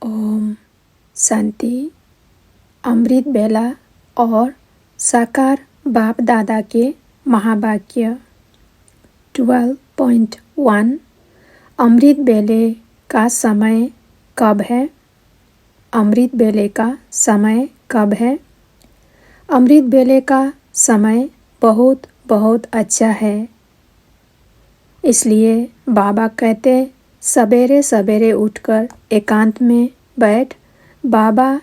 ओम शांति। अमृत बेला और साकार बाप दादा के महावाक्य 12.1 अमृत बेले का समय कब है? अमृत बेले का समय कब है? अमृत बेले का समय बहुत बहुत अच्छा है। इसलिए बाबा कहते सवेरे सवेरे उठकर एकांत में बैठ बाबा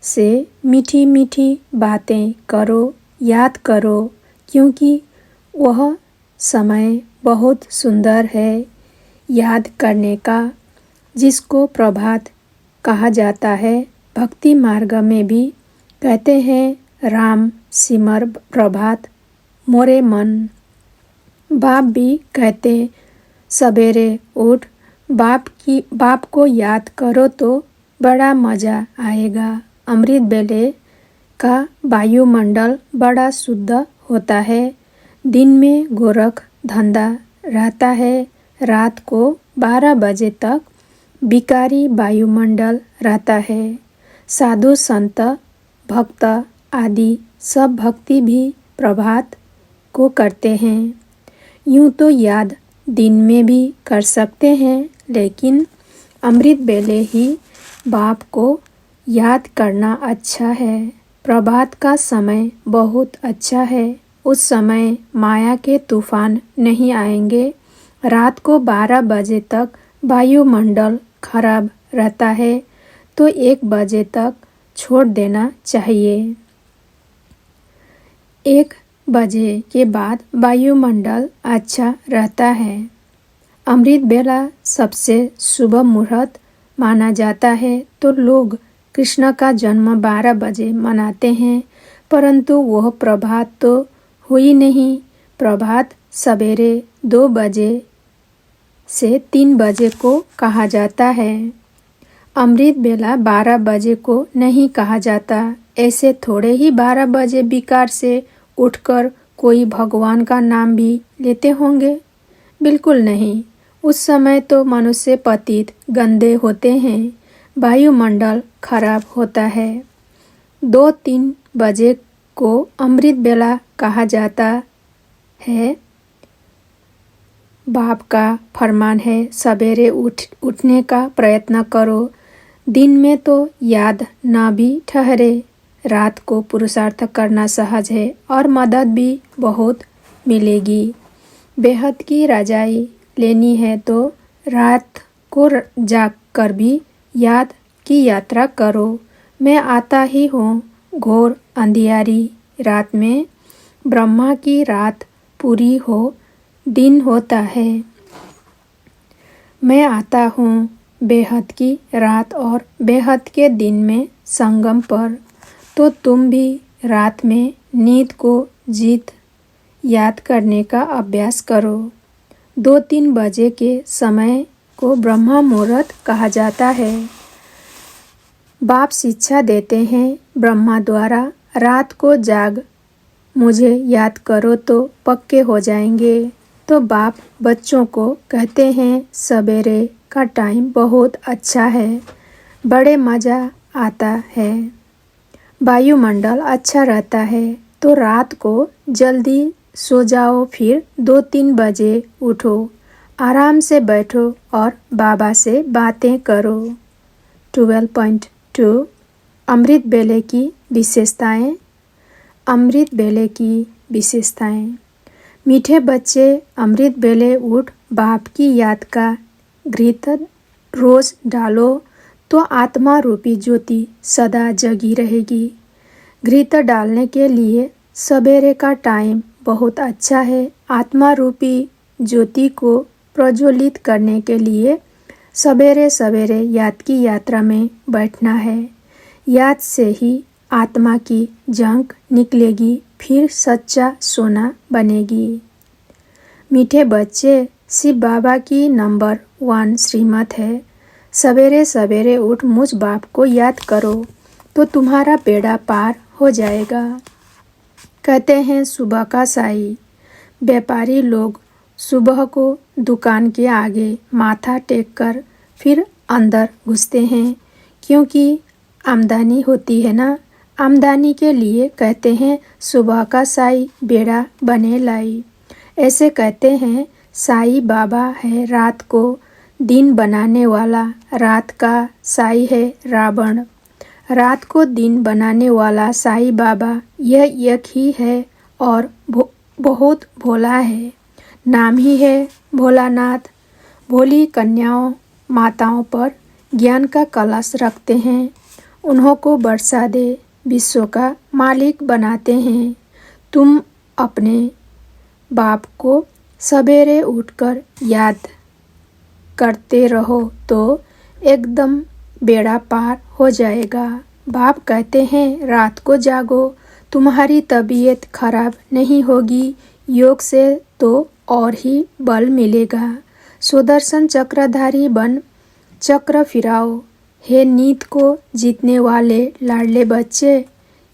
से मीठी मीठी बातें करो, याद करो, क्योंकि वह समय बहुत सुंदर है याद करने का, जिसको प्रभात कहा जाता है। भक्ति मार्ग में भी कहते हैं राम सिमर प्रभात मोरे मन। बाप भी कहते सवेरे उठ बाप को याद करो तो बड़ा मज़ा आएगा। अमृत बेले का वायुमंडल बड़ा शुद्ध होता है। दिन में गोरख धंधा रहता है। रात को 12 बजे तक विकारी वायुमंडल रहता है। साधु संत भक्त आदि सब भक्ति भी प्रभात को करते हैं। यूँ तो याद दिन में भी कर सकते हैं, लेकिन अमृत बेले ही बाप को याद करना अच्छा है। प्रभात का समय बहुत अच्छा है। उस समय माया के तूफान नहीं आएंगे। रात को 12 बजे तक वायुमंडल खराब रहता है, तो 1 बजे तक छोड़ देना चाहिए। 1 बजे के बाद वायुमंडल अच्छा रहता है। अमृत बेला सबसे शुभ मुहूर्त माना जाता है, तो लोग कृष्ण का जन्म 12 बजे मनाते हैं, परंतु वह प्रभात तो हुई नहीं। प्रभात सवेरे 2 बजे से 3 बजे को कहा जाता है। अमृत बेला 12 बजे को नहीं कहा जाता। ऐसे थोड़े ही 12 बजे विकार से उठकर कोई भगवान का नाम भी लेते होंगे? बिल्कुल नहीं। उस समय तो मनुष्य पतित गंदे होते हैं, वायुमंडल खराब होता है। 2-3 बजे को अमृत बेला कहा जाता है। बाप का फरमान है सवेरे उठने का प्रयत्न करो। दिन में तो याद ना भी ठहरे। रात को पुरुषार्थ करना सहज है और मदद भी बहुत मिलेगी। बेहद की रजाई लेनी है तो रात को जाग कर भी याद की यात्रा करो। मैं आता ही हूँ घोर अंधियारी रात में। ब्रह्मा की रात पूरी हो दिन होता है। मैं आता हूँ बेहद की रात और बेहद के दिन में संगम पर। तो तुम भी रात में नींद को जीत याद करने का अभ्यास करो। 2-3 बजे के समय को ब्रह्मा मुहूर्त कहा जाता है। बाप शिक्षा देते हैं ब्रह्मा द्वारा, रात को जाग मुझे याद करो तो पक्के हो जाएंगे। तो बाप बच्चों को कहते हैं सवेरे का टाइम बहुत अच्छा है, बड़े मज़ा आता है, वायुमंडल अच्छा रहता है, तो रात को जल्दी सो जाओ। फिर 2-3 बजे उठो, आराम से बैठो और बाबा से बातें करो। 12.2 अमृत बेले की विशेषताएं। अमृत बेले की विशेषताएं। मीठे बच्चे अमृत बेले उठ बाप की याद का घृत रोज डालो तो आत्मा रूपी ज्योति सदा जगी रहेगी। घृत डालने के लिए सवेरे का टाइम बहुत अच्छा है। आत्मा रूपी ज्योति को प्रज्वलित करने के लिए सवेरे सवेरे याद की यात्रा में बैठना है। याद से ही आत्मा की जंग निकलेगी, फिर सच्चा सोना बनेगी। मीठे बच्चे शिव बाबा की नंबर 1 श्रीमत है। सवेरे सवेरे उठ मुझ बाप को याद करो तो तुम्हारा बेड़ा पार हो जाएगा। कहते हैं सुबह का साई। व्यापारी लोग सुबह को दुकान के आगे माथा टेक कर फिर अंदर घुसते हैं, क्योंकि आमदनी होती है ना। आमदनी के लिए कहते हैं सुबह का साई बेड़ा बने लाई। ऐसे कहते हैं साई बाबा है रात को दिन बनाने वाला, रात का साई है रावण। रात को दिन बनाने वाला साई बाबा यह एक ही है और बहुत भोला है। नाम ही है भोलानाथ। भोली कन्याओं माताओं पर ज्ञान का कलश रखते हैं, उन्हों को बरसा दे विश्व का मालिक बनाते हैं। तुम अपने बाप को सवेरे उठकर याद करते रहो तो एकदम बेड़ा पार हो जाएगा। बाप कहते हैं रात को जागो, तुम्हारी तबीयत खराब नहीं होगी, योग से तो और ही बल मिलेगा। सुदर्शन चक्रधारी बन चक्र फिराओ, हे नीत को जीतने वाले लाडले बच्चे,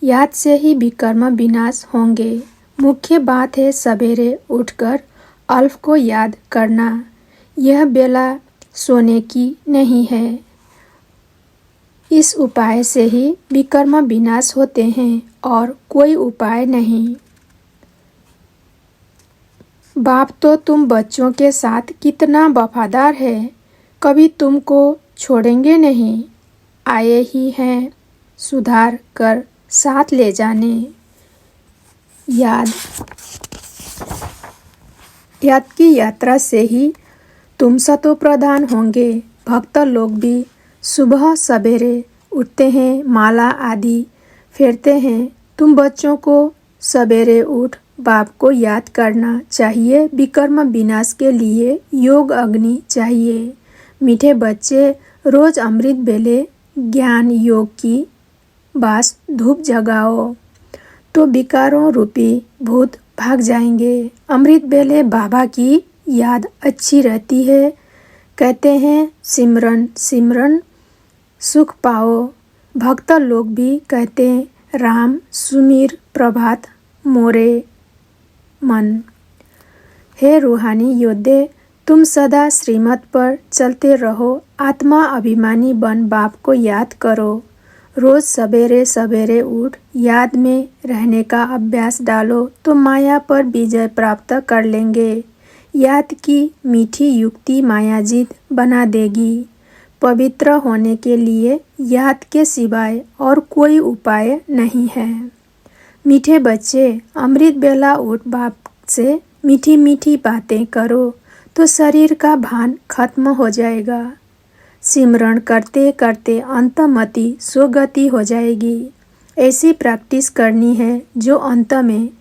याद से ही विकर्म विनाश होंगे। मुख्य बात है सवेरे उठकर अल्फ को याद करना। यह बेला सोने की नहीं है। इस उपाय से ही विकर्म विनाश होते हैं और कोई उपाय नहीं। बाप तो तुम बच्चों के साथ कितना वफादार है, कभी तुमको छोड़ेंगे नहीं। आए ही हैं सुधार कर साथ ले जाने। याद की यात्रा से ही तुम सतो प्रधान होंगे। भक्त लोग भी सुबह सवेरे उठते हैं, माला आदि फेरते हैं। तुम बच्चों को सवेरे उठ बाप को याद करना चाहिए। विकर्म विनाश के लिए योग अग्नि चाहिए। मीठे बच्चे रोज अमृत बेले ज्ञान योग की बास धूप जगाओ तो विकारों रूपी भूत भाग जाएंगे। अमृत बेले बाबा की याद अच्छी रहती है। कहते हैं सिमरन सिमरन सुख पाओ। भक्त लोग भी कहते हैं राम सुमीर प्रभात मोरे मन। हे रूहानी योद्धे, तुम सदा श्रीमत पर चलते रहो। आत्मा अभिमानी बन बाप को याद करो। रोज सवेरे सवेरे उठ याद में रहने का अभ्यास डालो तो माया पर विजय प्राप्त कर लेंगे। याद की मीठी युक्ति मायाजीत बना देगी। पवित्र होने के लिए याद के सिवाय और कोई उपाय नहीं है। मीठे बच्चे, अमृत बेला उठ बाप से मीठी मीठी बातें करो तो शरीर का भान खत्म हो जाएगा। सिमरण करते करते अंतमति स्वगति हो जाएगी। ऐसी प्रैक्टिस करनी है जो अंत में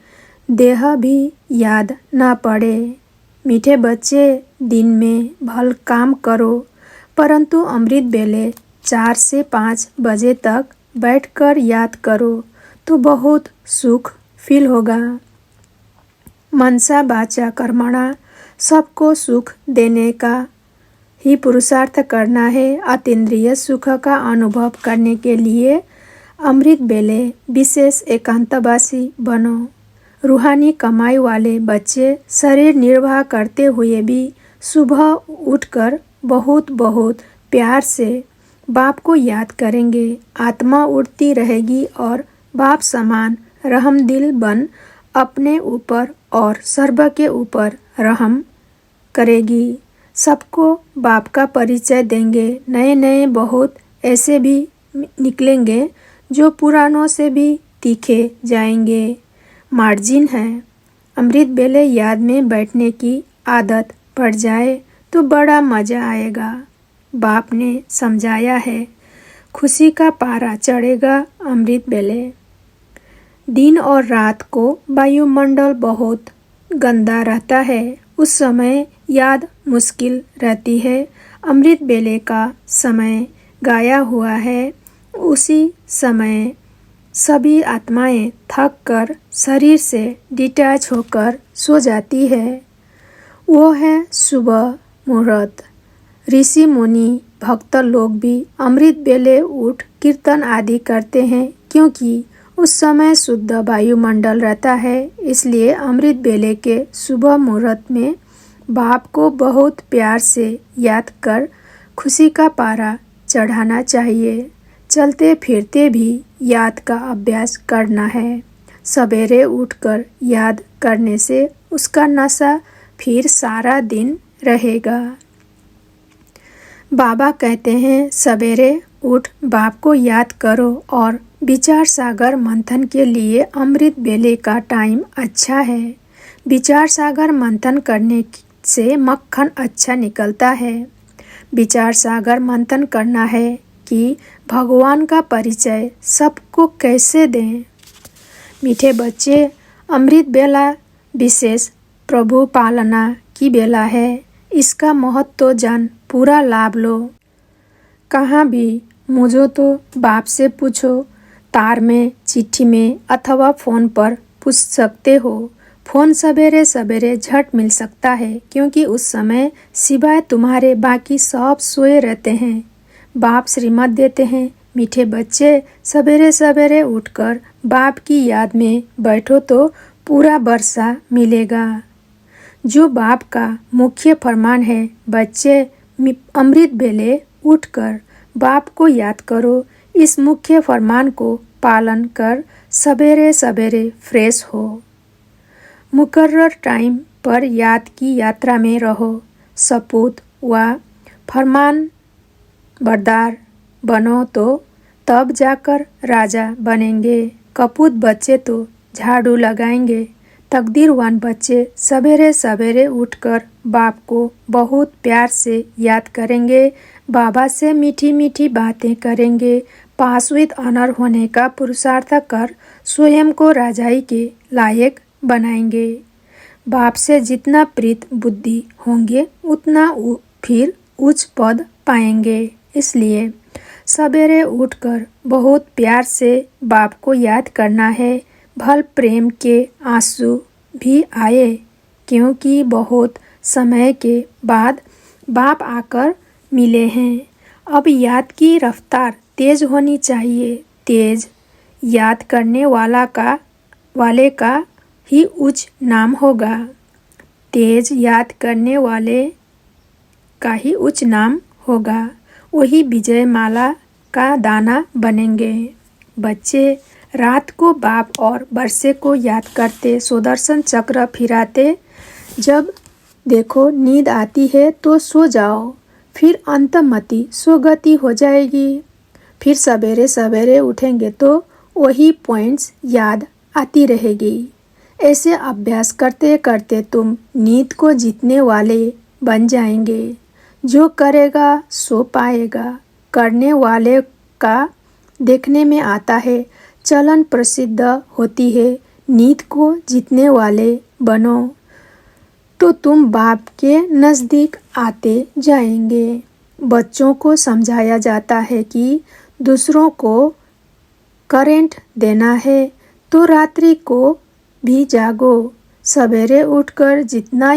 देह भी याद न पड़े। मीठे बच्चे, दिन में भल काम करो परंतु अमृत बेले 4 से 5 बजे तक बैठकर याद करो तो बहुत सुख फील होगा। मनसा वाचा कर्मणा, सबको सुख देने का ही पुरुषार्थ करना है। अतीन्द्रिय सुख का अनुभव करने के लिए अमृत बेले विशेष एकांतवासी बनो। रूहानी कमाई वाले बच्चे शरीर निर्वाह करते हुए भी सुबह उठकर बहुत बहुत प्यार से बाप को याद करेंगे। आत्मा उठती रहेगी और बाप समान रहमदिल बन अपने ऊपर और सर्व के ऊपर रहम करेगी। सबको बाप का परिचय देंगे। नए नए बहुत ऐसे भी निकलेंगे जो पुरानों से भी तीखे जाएंगे। मार्जिन है। अमृत बेले याद में बैठने की आदत पड़ जाए तो बड़ा मज़ा आएगा। बाप ने समझाया है, खुशी का पारा चढ़ेगा अमृत बेले। दिन और रात को वायुमंडल बहुत गंदा रहता है, उस समय याद मुश्किल रहती है। अमृत बेले का समय गाया हुआ है। उसी समय सभी आत्माएं थक कर शरीर से डिटैच होकर सो जाती है। वो है सुबह मुहूर्त। ऋषि मुनि भक्त लोग भी अमृत बेले उठ कीर्तन आदि करते हैं क्योंकि उस समय शुद्ध वायुमंडल रहता है। इसलिए अमृत बेले के सुबह मुहूर्त में बाप को बहुत प्यार से याद कर खुशी का पारा चढ़ाना चाहिए। चलते फिरते भी याद का अभ्यास करना है। सवेरे उठकर याद करने से उसका नशा फिर सारा दिन रहेगा। बाबा कहते हैं सवेरे उठ बाप को याद करो और विचार सागर मंथन के लिए अमृत वेले का टाइम अच्छा है। विचार सागर मंथन करने से मक्खन अच्छा निकलता है। विचार सागर मंथन करना है कि भगवान का परिचय सबको कैसे दें। मीठे बच्चे, अमृत बेला विशेष प्रभु पालना की बेला है। इसका महत्व जान पूरा लाभ लो। कहाँ भी मुझे तो बाप से पूछो, तार में, चिट्ठी में अथवा फ़ोन पर पूछ सकते हो। फ़ोन सवेरे सवेरे झट मिल सकता है क्योंकि उस समय सिवाय तुम्हारे बाकी सब सोए रहते हैं। बाप श्रीमत देते हैं, मीठे बच्चे सवेरे सवेरे उठकर बाप की याद में बैठो तो पूरा वर्षा मिलेगा। जो बाप का मुख्य फरमान है, बच्चे अमृत बेले उठकर बाप को याद करो। इस मुख्य फरमान को पालन कर सवेरे सवेरे फ्रेश हो। मुकर्रर टाइम पर याद की यात्रा में रहो। सपूत व फरमान बरदार बनो तो तब जाकर राजा बनेंगे। कपूत बच्चे तो झाड़ू लगाएंगे। तकदीरवान बच्चे सवेरे सवेरे उठकर बाप को बहुत प्यार से याद करेंगे। बाबा से मीठी मीठी बातें करेंगे। पास विद ऑनर होने का पुरुषार्थ कर स्वयं को राजाई के लायक बनाएंगे। बाप से जितना प्रीत बुद्धि होंगे उतना फिर उच्च पद पाएंगे। इसलिए सवेरे उठकर बहुत प्यार से बाप को याद करना है। भल प्रेम के आंसू भी आए क्योंकि बहुत समय के बाद बाप आकर मिले हैं। अब याद की रफ्तार तेज होनी चाहिए। तेज याद करने वाले का ही उच्च नाम होगा। तेज याद करने वाले का ही उच्च नाम होगा। वही विजय माला का दाना बनेंगे। बच्चे रात को बाप और वर्षे को याद करते, सुदर्शन चक्र फिराते। जब देखो नींद आती है तो सो जाओ, फिर अंतमति सोगति हो जाएगी। फिर सवेरे सवेरे उठेंगे तो वही पॉइंट्स याद आती रहेगी। ऐसे अभ्यास करते करते तुम नींद को जीतने वाले बन जाएंगे। जो करेगा सो पाएगा। करने वाले का देखने में आता है। चलन प्रसिद्ध होती है। नींद को जीतने वाले बनो तो तुम बाप के नज़दीक आते जाएंगे। बच्चों को समझाया जाता है कि दूसरों को करंट देना है तो रात्रि को भी जागो। सवेरे उठकर जितना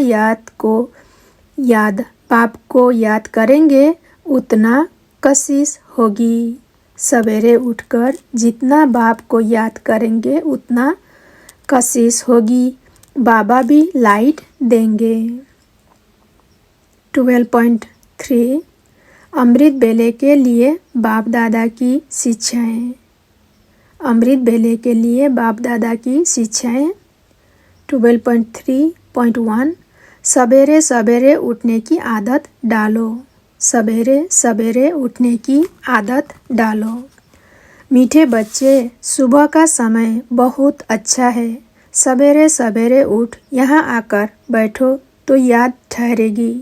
बाप को याद करेंगे उतना कशिश होगी। सवेरे उठकर जितना बाप को याद करेंगे उतना कशिश होगी। बाबा भी लाइट देंगे। 12.3 अमृत बेले के लिए बाप दादा की शिक्षाएं। अमृत बेले के लिए बाप दादा की शिक्षाएं। 12.3.1 सवेरे सवेरे उठने की आदत डालो। सवेरे सवेरे उठने की आदत डालो। मीठे बच्चे, सुबह का समय बहुत अच्छा है। सवेरे सवेरे उठ यहाँ आकर बैठो तो याद ठहरेगी।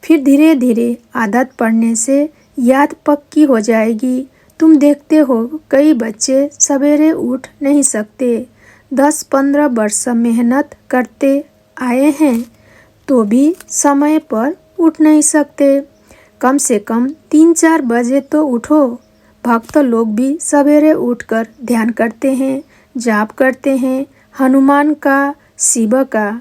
फिर धीरे धीरे आदत पड़ने से याद पक्की हो जाएगी। तुम देखते हो कई बच्चे सवेरे उठ नहीं सकते। 10-15 वर्ष मेहनत करते आए हैं तो भी समय पर उठ नहीं सकते। कम से कम 3-4 बजे तो उठो। भक्त लोग भी सवेरे उठकर ध्यान करते हैं, जाप करते हैं, हनुमान का, शिव का।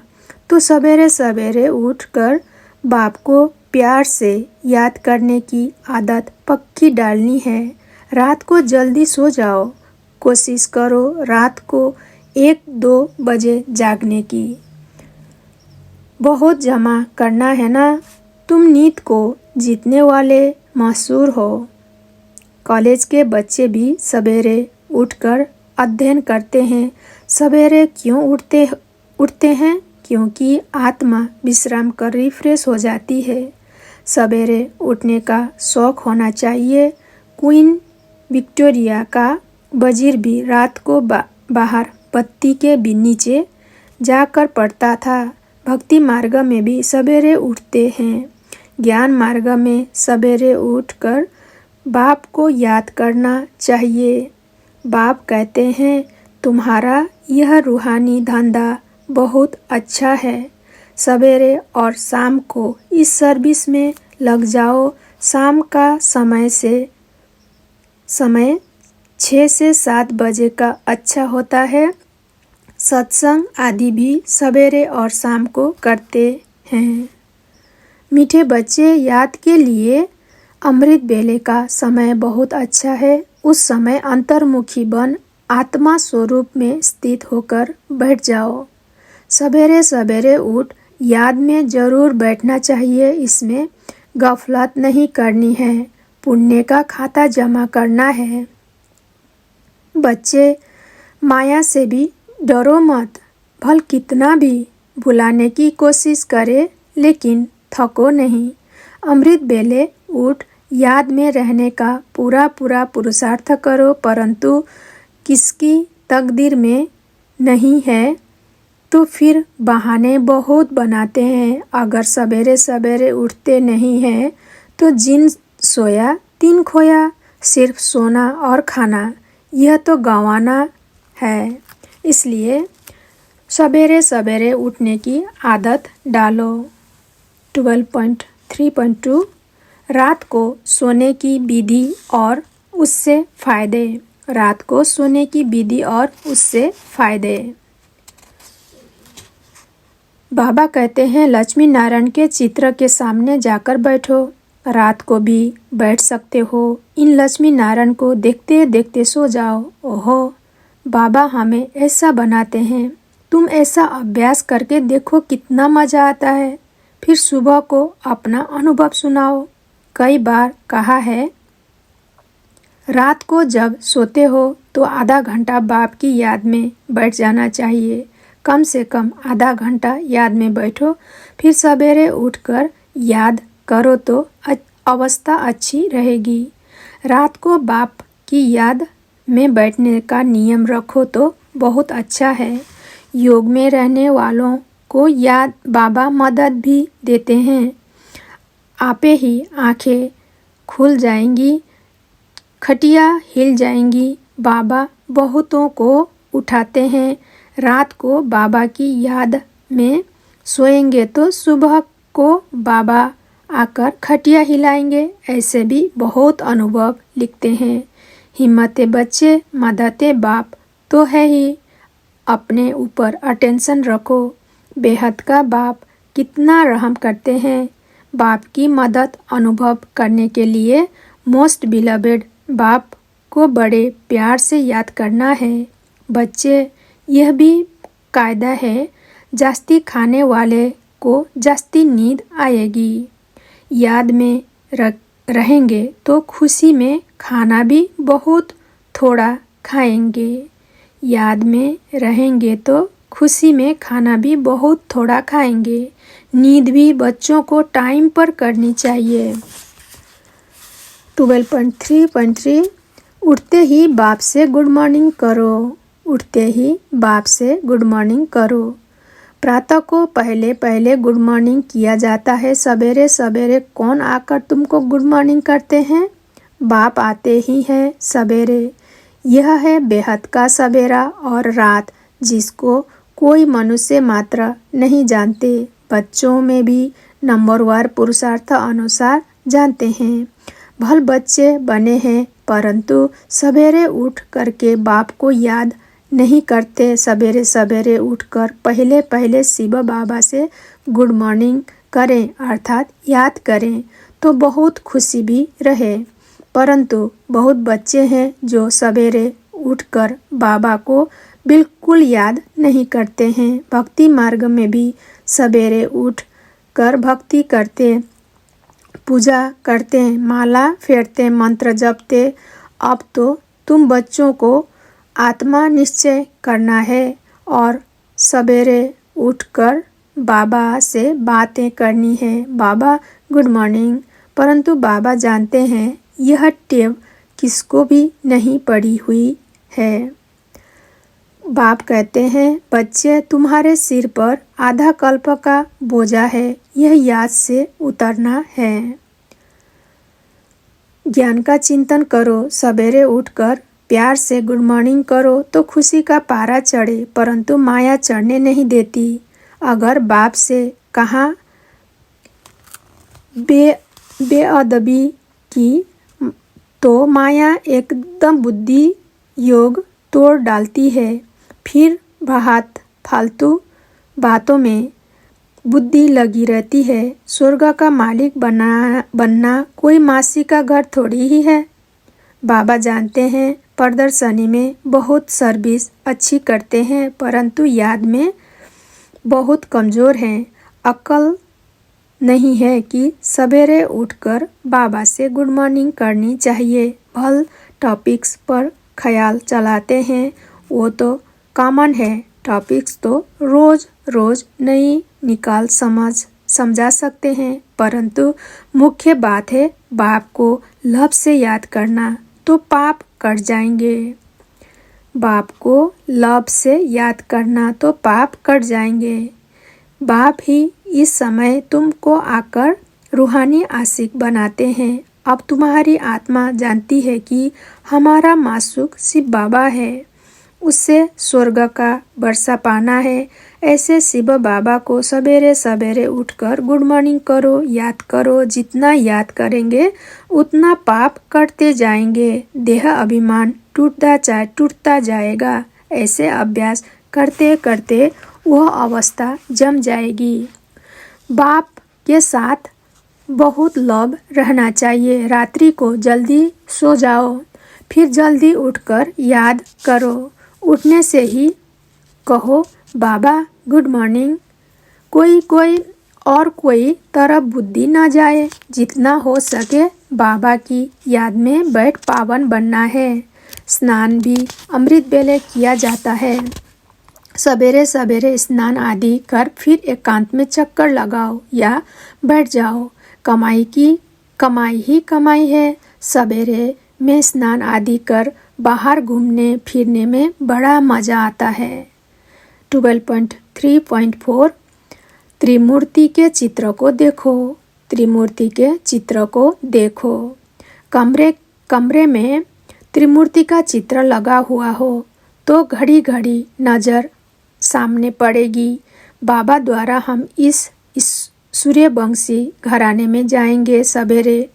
तो सवेरे सवेरे उठकर बाप को प्यार से याद करने की आदत पक्की डालनी है। रात को जल्दी सो जाओ। कोशिश करो रात को 1-2 बजे जागने की। बहुत जमा करना है ना। तुम नींद को जीतने वाले मशहूर हो। कॉलेज के बच्चे भी सवेरे उठकर अध्ययन करते हैं। सवेरे क्यों उठते हैं? क्योंकि आत्मा विश्राम कर रिफ्रेश हो जाती है। सवेरे उठने का शौक होना चाहिए। क्वीन विक्टोरिया का वजीर भी रात को बाहर बत्ती के भी नीचे जाकर पढ़ता था। भक्ति मार्ग में भी सवेरे उठते हैं। ज्ञान मार्ग में सवेरे उठकर बाप को याद करना चाहिए। बाप कहते हैं, तुम्हारा यह रूहानी धंधा बहुत अच्छा है। सवेरे और शाम को इस सर्विस में लग जाओ। शाम का समय 6 से 7 बजे का अच्छा होता है। सत्संग आदि भी सवेरे और शाम को करते हैं। मीठे बच्चे, याद के लिए अमृत बेले का समय बहुत अच्छा है। उस समय अंतर्मुखी बन आत्मा स्वरूप में स्थित होकर बैठ जाओ। सवेरे सवेरे उठ याद में जरूर बैठना चाहिए। इसमें गफलत नहीं करनी है। पुण्य का खाता जमा करना है। बच्चे, माया से भी डरो मत। भल कितना भी भुलाने की कोशिश करे, लेकिन थको नहीं। अमृत बेले उठ याद में रहने का पूरा पुरुषार्थ करो। परंतु किसकी तकदीर में नहीं है तो फिर बहाने बहुत बनाते हैं। अगर सवेरे सवेरे उठते नहीं हैं तो जिन सोया तीन खोया। सिर्फ सोना और खाना, यह तो गंवाना है। इसलिए सवेरे सवेरे उठने की आदत डालो। 12.3.2 रात को सोने की विधि और उससे फायदे। रात को सोने की विधि और उससे फायदे। बाबा कहते हैं, लक्ष्मी नारायण के चित्र के सामने जाकर बैठो। रात को भी बैठ सकते हो। इन लक्ष्मी नारायण को देखते देखते सो जाओ। ओहो, बाबा हमें ऐसा बनाते हैं। तुम ऐसा अभ्यास करके देखो कितना मजा आता है। फिर सुबह को अपना अनुभव सुनाओ। कई बार कहा है, रात को जब सोते हो तो आधा घंटा बाप की याद में बैठ जाना चाहिए। कम से कम आधा घंटा याद में बैठो। फिर सवेरे उठकर याद करो तो अवस्था अच्छी रहेगी। रात को बाप की याद में बैठने का नियम रखो तो बहुत अच्छा है। योग में रहने वालों को याद बाबा मदद भी देते हैं। आपे ही आंखें खुल जाएंगी, खटिया हिल जाएंगी। बाबा बहुतों को उठाते हैं। रात को बाबा की याद में सोएंगे तो सुबह को बाबा आकर खटिया हिलाएंगे। ऐसे भी बहुत अनुभव लिखते हैं। हिम्मते बच्चे, मददे बाप तो है ही। अपने ऊपर अटेंशन रखो। बेहद का बाप कितना रहम करते हैं। बाप की मदद अनुभव करने के लिए मोस्ट बिलवेड बाप को बड़े प्यार से याद करना है। बच्चे, यह भी कायदा है, जास्ती खाने वाले को जास्ती नींद आएगी। याद में रहेंगे तो खुशी में खाना भी बहुत थोड़ा खाएंगे। याद में रहेंगे तो खुशी में खाना भी बहुत थोड़ा खाएंगे। नींद भी बच्चों को टाइम पर करनी चाहिए। 12.3.3 उठते ही बाप से गुड मॉर्निंग करो। उठते ही बाप से गुड मॉर्निंग करो। प्रातः को पहले गुड मॉर्निंग किया जाता है। सवेरे सवेरे कौन आकर तुमको गुड मॉर्निंग करते हैं? बाप आते ही हैं सवेरे। यह है बेहद का सवेरा और रात, जिसको कोई मनुष्य मात्र नहीं जानते। बच्चों में भी नंबरवार पुरुषार्थ अनुसार जानते हैं। भल बच्चे बने हैं, परंतु सवेरे उठ करके बाप को याद नहीं करते। सवेरे सवेरे उठकर पहले शिव बाबा से गुड मॉर्निंग करें, अर्थात याद करें तो बहुत खुशी भी रहे। परंतु बहुत बच्चे हैं जो सवेरे उठकर बाबा को बिल्कुल याद नहीं करते हैं। भक्ति मार्ग में भी सवेरे उठ कर भक्ति करते, पूजा करते, माला फेरते, मंत्र जपते अब तो तुम बच्चों को आत्मा निश्चय करना है और सवेरे उठकर बाबा से बातें करनी है। बाबा गुड मॉर्निंग। परंतु बाबा जानते हैं यह टेव किसको भी नहीं पड़ी हुई है। बाप कहते हैं बच्चे तुम्हारे सिर पर आधा कल्प का बोझा है, यह याद से उतरना है। ज्ञान का चिंतन करो, सवेरे उठकर प्यार से गुड मॉर्निंग करो तो खुशी का पारा चढ़े, परंतु माया चढ़ने नहीं देती। अगर बाप से कहा बेअदबी की तो माया एकदम बुद्धि योग तोड़ डालती है। फिर बहुत फालतू बातों में बुद्धि लगी रहती है। स्वर्ग का मालिक बनना कोई मासी का घर थोड़ी ही है। बाबा जानते हैं प्रदर्शनी में बहुत सर्विस अच्छी करते हैं, परंतु याद में बहुत कमज़ोर हैं। अक्ल नहीं है कि सवेरे उठकर बाबा से गुड मॉर्निंग करनी चाहिए। भल टॉपिक्स पर ख्याल चलाते हैं, वो तो कॉमन है। टॉपिक्स तो रोज़ रोज़ नई निकाल समझा सकते हैं, परंतु मुख्य बात है बाप को लब से याद करना, तो पाप कट जाएंगे। बाप को लब से याद करना तो पाप कट जाएंगे। बाप ही इस समय तुमको आकर रूहानी आशिक बनाते हैं। अब तुम्हारी आत्मा जानती है कि हमारा मासूक शिव बाबा है, उससे स्वर्ग का वर्षा पाना है। ऐसे शिव बाबा को सवेरे सवेरे उठकर गुड मॉर्निंग करो, याद करो। जितना याद करेंगे उतना पाप कटते जाएंगे। देह अभिमान टूटता जाएगा। ऐसे अभ्यास करते करते वह अवस्था जम जाएगी। बाप के साथ बहुत लव रहना चाहिए। रात्रि को जल्दी सो जाओ, फिर जल्दी उठकर याद करो। उठने से ही कहो बाबा गुड मॉर्निंग। कोई तरफ बुद्धि न जाए। जितना हो सके बाबा की याद में बैठ पावन बनना है। स्नान भी अमृत वेले किया जाता है। सवेरे सवेरे स्नान आदि कर फिर एकांत में चक्कर लगाओ या बैठ जाओ। कमाई की कमाई ही कमाई है। सवेरे में स्नान आदि कर बाहर घूमने फिरने में बड़ा मज़ा आता है। 12.3.4 त्रिमूर्ति के चित्र को देखो। त्रिमूर्ति के चित्र को देखो। कमरे में त्रिमूर्ति का चित्र लगा हुआ हो तो घड़ी घड़ी नज़र सामने पड़ेगी। बाबा द्वारा हम इस सूर्यवंशी घराने में जाएंगे। सवेरे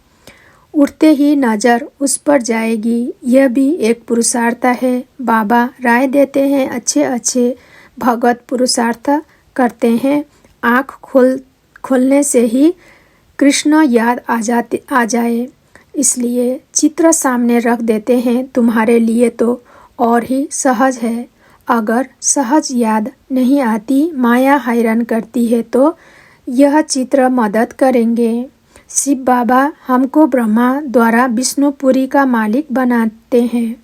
उठते ही नज़र उस पर जाएगी। यह भी एक पुरुषार्थ है। बाबा राय देते हैं अच्छे भगत पुरुषार्थ करते हैं। आँख खोलने से ही कृष्ण याद आ जाए, इसलिए चित्र सामने रख देते हैं। तुम्हारे लिए तो और ही सहज है। अगर सहज याद नहीं आती, माया हैरान करती है, तो यह चित्र मदद करेंगे। शिव बाबा हमको ब्रह्मा द्वारा विष्णुपुरी का मालिक बनाते हैं।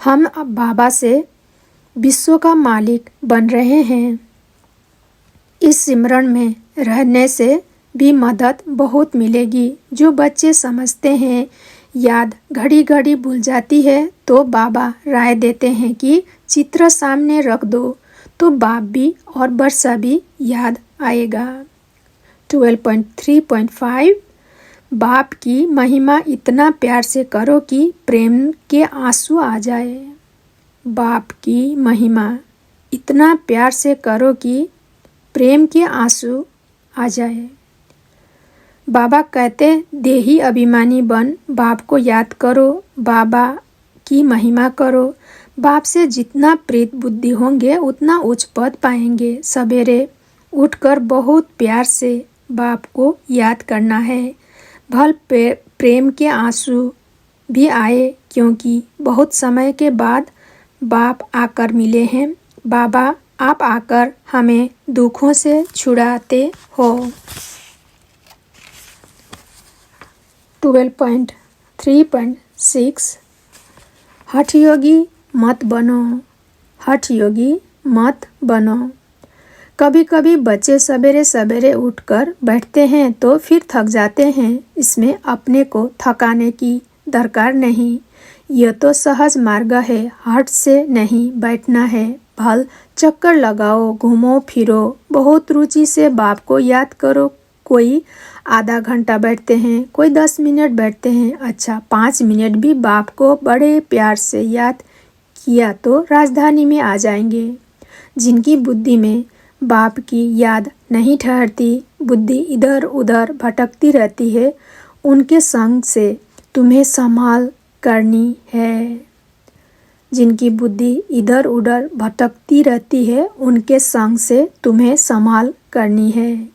हम अब बाबा से विश्व का मालिक बन रहे हैं। इस सिमरन में रहने से भी मदद बहुत मिलेगी। जो बच्चे समझते हैं याद घड़ी घड़ी भूल जाती है, तो बाबा राय देते हैं कि चित्र सामने रख दो, तो बाप भी और वर्षा भी याद आएगा। 12.3.5 बाप की महिमा इतना प्यार से करो कि प्रेम के आंसू आ जाए। बाप की महिमा इतना प्यार से करो कि प्रेम के आंसू आ जाए। बाबा कहते देही अभिमानी बन बाप को याद करो, बाबा की महिमा करो। बाप से जितना प्रीत बुद्धि होंगे उतना उच्च पद पाएंगे। सवेरे उठकर बहुत प्यार से बाप को याद करना है। भल प्रेम के आंसू भी आए, क्योंकि बहुत समय के बाद बाप आकर मिले हैं। बाबा आप आकर हमें दुखों से छुड़ाते हो। 12.3.6 हठयोगी मत बनो, हठयोगी मत बनो। कभी कभी बच्चे सवेरे सवेरे उठकर बैठते हैं तो फिर थक जाते हैं। इसमें अपने को थकाने की दरकार नहीं। यह तो सहज मार्ग है, हठ से नहीं बैठना है। भल चक्कर लगाओ, घूमो फिरो, बहुत रुचि से बाप को याद करो। कोई आधा घंटा बैठते हैं, कोई 10 मिनट बैठते हैं। अच्छा 5 मिनट भी बाप को बड़े प्यार से याद किया तो राजधानी में आ जाएंगे। जिनकी बुद्धि में बाप की याद नहीं ठहरती, बुद्धि इधर उधर भटकती रहती है, उनके संग से तुम्हें संभाल करनी है। जिनकी बुद्धि इधर उधर भटकती रहती है, उनके संग से तुम्हें संभाल करनी है।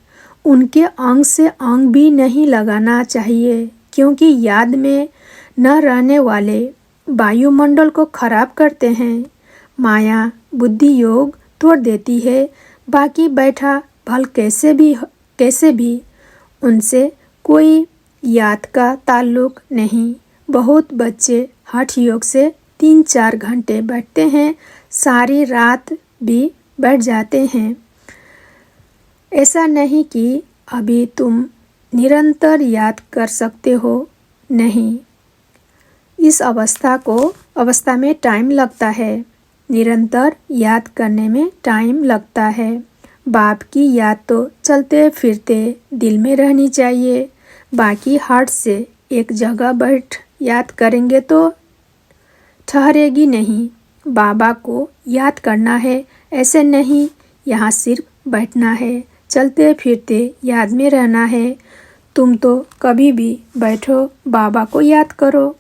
उनके अंग से अंग भी नहीं लगाना चाहिए, क्योंकि याद में न रहने वाले वायुमंडल को खराब करते हैं। माया बुद्धि योग तोड़ देती है। बाकी बैठा भल कैसे भी उनसे कोई याद का ताल्लुक नहीं। बहुत बच्चे हठ योग से 3-4 घंटे बैठते हैं, सारी रात भी बैठ जाते हैं। ऐसा नहीं कि अभी तुम निरंतर याद कर सकते हो, नहीं। इस अवस्था में टाइम लगता है। निरंतर याद करने में टाइम लगता है। बाप की याद तो चलते फिरते दिल में रहनी चाहिए। बाकी हार्ट से एक जगह बैठ याद करेंगे तो ठहरेगी नहीं। बाबा को याद करना है, ऐसे नहीं यहाँ सिर्फ बैठना है, चलते फिरते याद में रहना है। तुम तो कभी भी बैठो, बाबा को याद करो।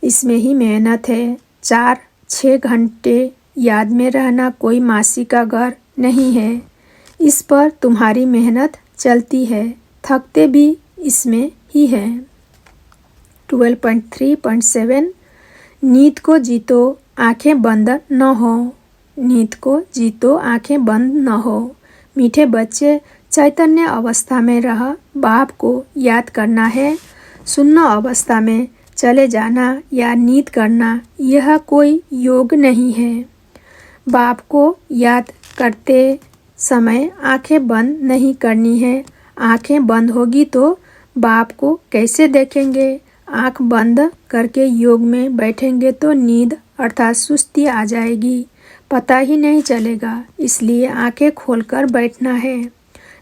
इसमें ही मेहनत है। 4-6 घंटे याद में रहना कोई मासी का घर नहीं है। इस पर तुम्हारी मेहनत चलती है, थकते भी इसमें ही है। 12.3.7 नींद को जीतो, आंखें बंद न हो। नींद को जीतो, आंखें बंद न हो। मीठे बच्चे चैतन्य अवस्था में रह बाप को याद करना है। सुन्न अवस्था में चले जाना या नींद करना, यह कोई योग नहीं है। बाप को याद करते समय आंखें बंद नहीं करनी है। आंखें बंद होगी तो बाप को कैसे देखेंगे? आंख बंद करके योग में बैठेंगे तो नींद अर्थात सुस्ती आ जाएगी, पता ही नहीं चलेगा। इसलिए आंखें खोलकर बैठना है।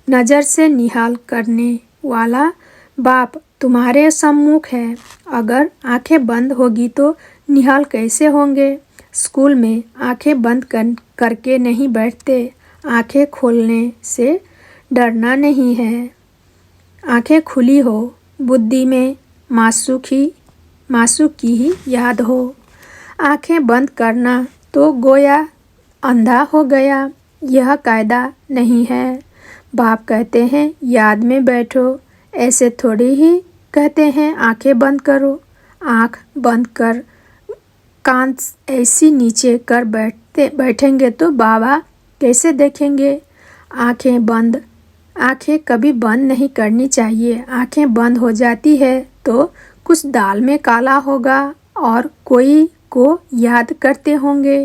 नज़र से निहाल करने वाला बाप तुम्हारे सम्मुख है। अगर आंखें बंद होगी तो निहाल कैसे होंगे? स्कूल में आंखें बंद करके नहीं बैठते। आंखें खोलने से डरना नहीं है। आंखें खुली हो, बुद्धि में मासूक की ही याद हो। आंखें बंद करना तो गोया अंधा हो गया। यह कायदा नहीं है। बाप कहते हैं याद में बैठो, ऐसे थोड़ी ही कहते हैं आंखें बंद करो। आंख बंद कर कान ऐसी नीचे कर बैठेंगे तो बाबा कैसे देखेंगे? आंखें कभी बंद नहीं करनी चाहिए। आंखें बंद हो जाती है तो कुछ दाल में काला होगा और कोई को याद करते होंगे।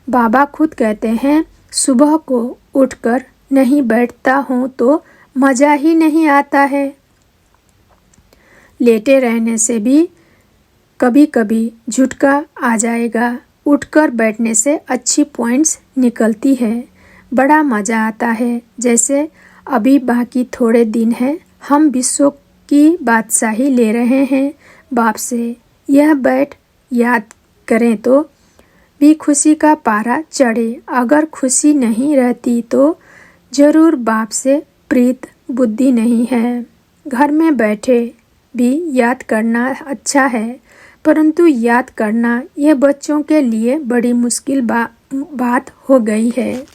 बाबा खुद कहते हैं सुबह को उठकर नहीं बैठता हूँ तो मज़ा ही नहीं आता है। लेटे रहने से भी कभी कभी झुटका आ जाएगा। उठकर बैठने से अच्छी पॉइंट्स निकलती है, बड़ा मज़ा आता है। जैसे अभी बाकी थोड़े दिन हैं, हम विश्व की बादशाही ले रहे हैं बाप से। यह बैठ याद करें तो भी खुशी का पारा चढ़े। अगर खुशी नहीं रहती तो जरूर बाप से प्रीत बुद्धि नहीं है। घर में बैठे भी याद करना अच्छा है, परंतु याद करना यह बच्चों के लिए बड़ी मुश्किल बात हो गई है।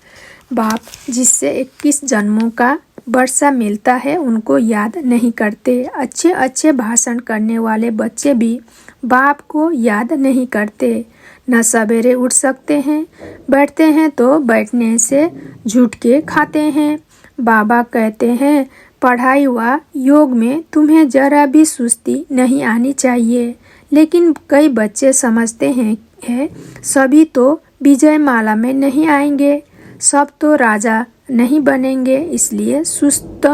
बाप जिससे 21 जन्मों का वर्षा मिलता है उनको याद नहीं करते। अच्छे अच्छे भाषण करने वाले बच्चे भी बाप को याद नहीं करते। न सवेरे उठ सकते हैं, बैठते हैं तो बैठने से झूठ के खाते हैं। बाबा कहते हैं पढ़ाई व योग में तुम्हें जरा भी सुस्ती नहीं आनी चाहिए, लेकिन कई बच्चे समझते हैं सभी तो विजय माला में नहीं आएंगे, सब तो राजा नहीं बनेंगे, इसलिए सुस्त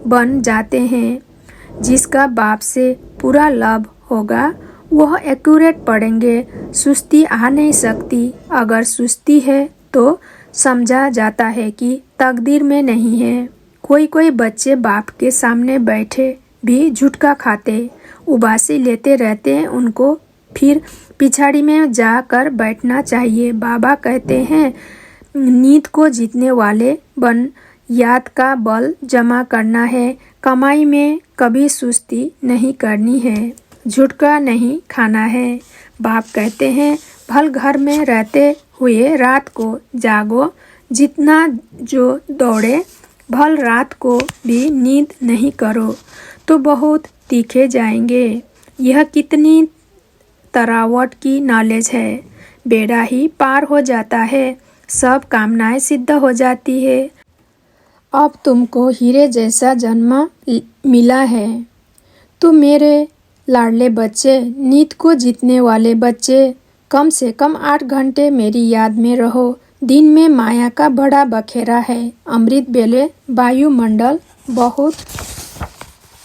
बन जाते हैं। जिसका बाप से पूरा लाभ होगा वह एक्यूरेट पढ़ेंगे। सुस्ती आ नहीं सकती। अगर सुस्ती है तो समझा जाता है कि तकदीर में नहीं है। कोई बच्चे बाप के सामने बैठे भी झुटका खाते, उबासी लेते रहते हैं। उनको फिर पिछाड़ी में जाकर बैठना चाहिए। बाबा कहते हैं नींद को जीतने वाले बन, याद का बल जमा करना है, कमाई में कभी सुस्ती नहीं करनी है, झुटका नहीं खाना है। बाप कहते हैं भल घर में रहते हुए रात को जागो, जितना जो दौड़े भल रात को भी नींद नहीं करो तो बहुत तीखे जाएंगे। यह कितनी तरावट की नॉलेज है। बेड़ा ही पार हो जाता है, सब कामनाएं सिद्ध हो जाती है। अब तुमको हीरे जैसा जन्म मिला है। तो मेरे लाडले बच्चे, नींद को जीतने वाले बच्चे, कम से कम 8 घंटे मेरी याद में रहो। दिन में माया का बड़ा बखेरा है। अमृत बेले वायुमंडल बहुत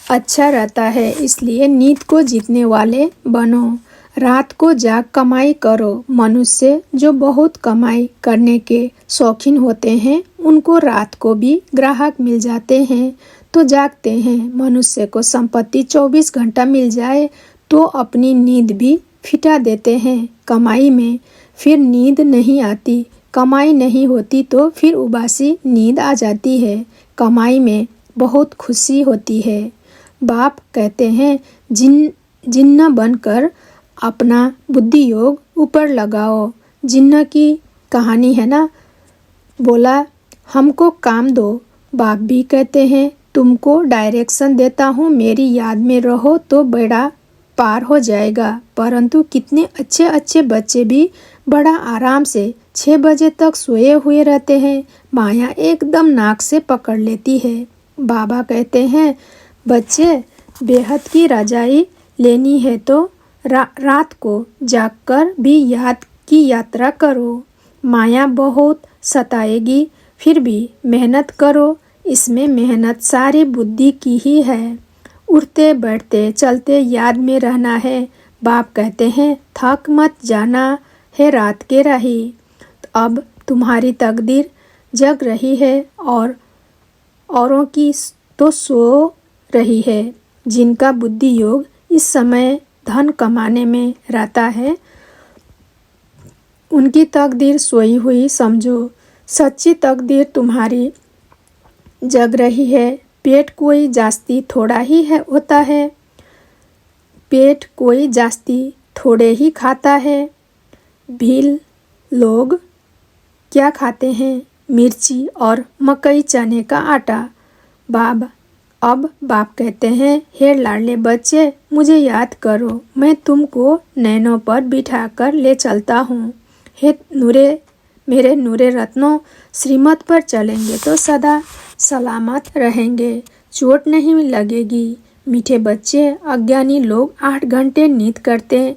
अच्छा रहता है, इसलिए नींद को जीतने वाले बनो। रात को जाग कमाई करो। मनुष्य जो बहुत कमाई करने के शौकीन होते हैं उनको रात को भी ग्राहक मिल जाते हैं तो जागते हैं। मनुष्य को संपत्ति 24 घंटा मिल जाए तो अपनी नींद भी फिटा देते हैं। कमाई में फिर नींद नहीं आती, कमाई नहीं होती तो फिर उबासी नींद आ जाती है। कमाई में बहुत खुशी होती है। बाप कहते हैं जिन्न बनकर अपना बुद्धि योग ऊपर लगाओ। जिन्न की कहानी है ना, बोला हमको काम दो। बाप भी कहते हैं तुमको डायरेक्शन देता हूँ, मेरी याद में रहो तो बेड़ा पार हो जाएगा। परंतु कितने अच्छे अच्छे बच्चे भी बड़ा आराम से 6 बजे तक सोए हुए रहते हैं। माया एकदम नाक से पकड़ लेती है। बाबा कहते हैं बच्चे, बेहद की रजाई लेनी है तो रात को जागकर भी याद की यात्रा करो। माया बहुत सताएगी, फिर भी मेहनत करो। इसमें मेहनत सारी बुद्धि की ही है। उठते बैठते चलते याद में रहना है। बाप कहते हैं थक मत जाना है रात के राही। अब तुम्हारी तकदीर जग रही है और औरों की तो सो रही है। जिनका बुद्धि योग इस समय धन कमाने में रहता है उनकी तकदीर सोई हुई समझो। सच्ची तकदीर तुम्हारी जग रही है। पेट कोई जास्ती थोड़ा ही है होता है। पेट कोई जास्ती थोड़े ही खाता है। भील लोग क्या खाते हैं? मिर्ची और मकई चने का आटा। अब बाप कहते हैं हे लाडले बच्चे, मुझे याद करो, मैं तुमको नैनों पर बिठाकर ले चलता हूँ। हे मेरे नूरे रत्नों, श्रीमत पर चलेंगे तो सदा सलामत रहेंगे, चोट नहीं लगेगी। मीठे बच्चे, अज्ञानी लोग 8 घंटे नींद करते।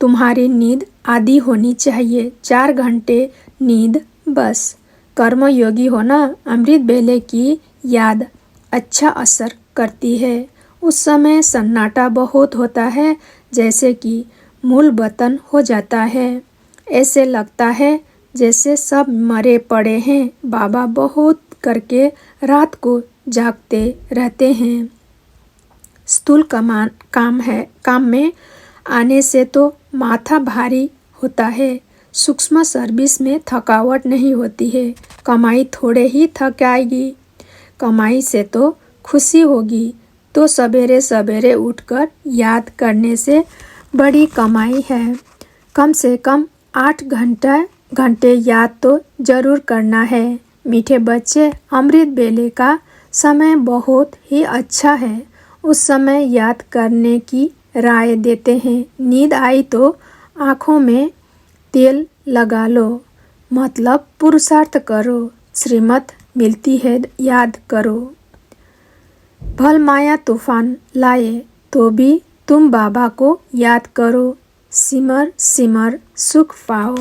तुम्हारी नींद आधी होनी चाहिए, 4 घंटे नींद बस। कर्मयोगी होना अमृत बेले की याद अच्छा असर करती है। उस समय सन्नाटा बहुत होता है, जैसे कि मूल बतन हो जाता है। ऐसे लगता है जैसे सब मरे पड़े हैं। बाबा बहुत करके रात को जागते रहते हैं। स्थूल काम में आने से तो माथा भारी होता है। सूक्ष्म सर्विस में थकावट नहीं होती है। कमाई थोड़े ही थकाएगी। कमाई से तो खुशी होगी तो सवेरे सवेरे उठकर याद करने से बड़ी कमाई है। कम से कम 8 घंटे याद तो जरूर करना है। मीठे बच्चे, अमृत बेले का समय बहुत ही अच्छा है। उस समय याद करने की राय देते हैं। नींद आई तो आँखों में तेल लगा लो, मतलब पुरुषार्थ करो। श्रीमत मिलती है, याद करो। भल माया तूफान लाए तो भी तुम बाबा को याद करो, सिमर सिमर सुख पाओ।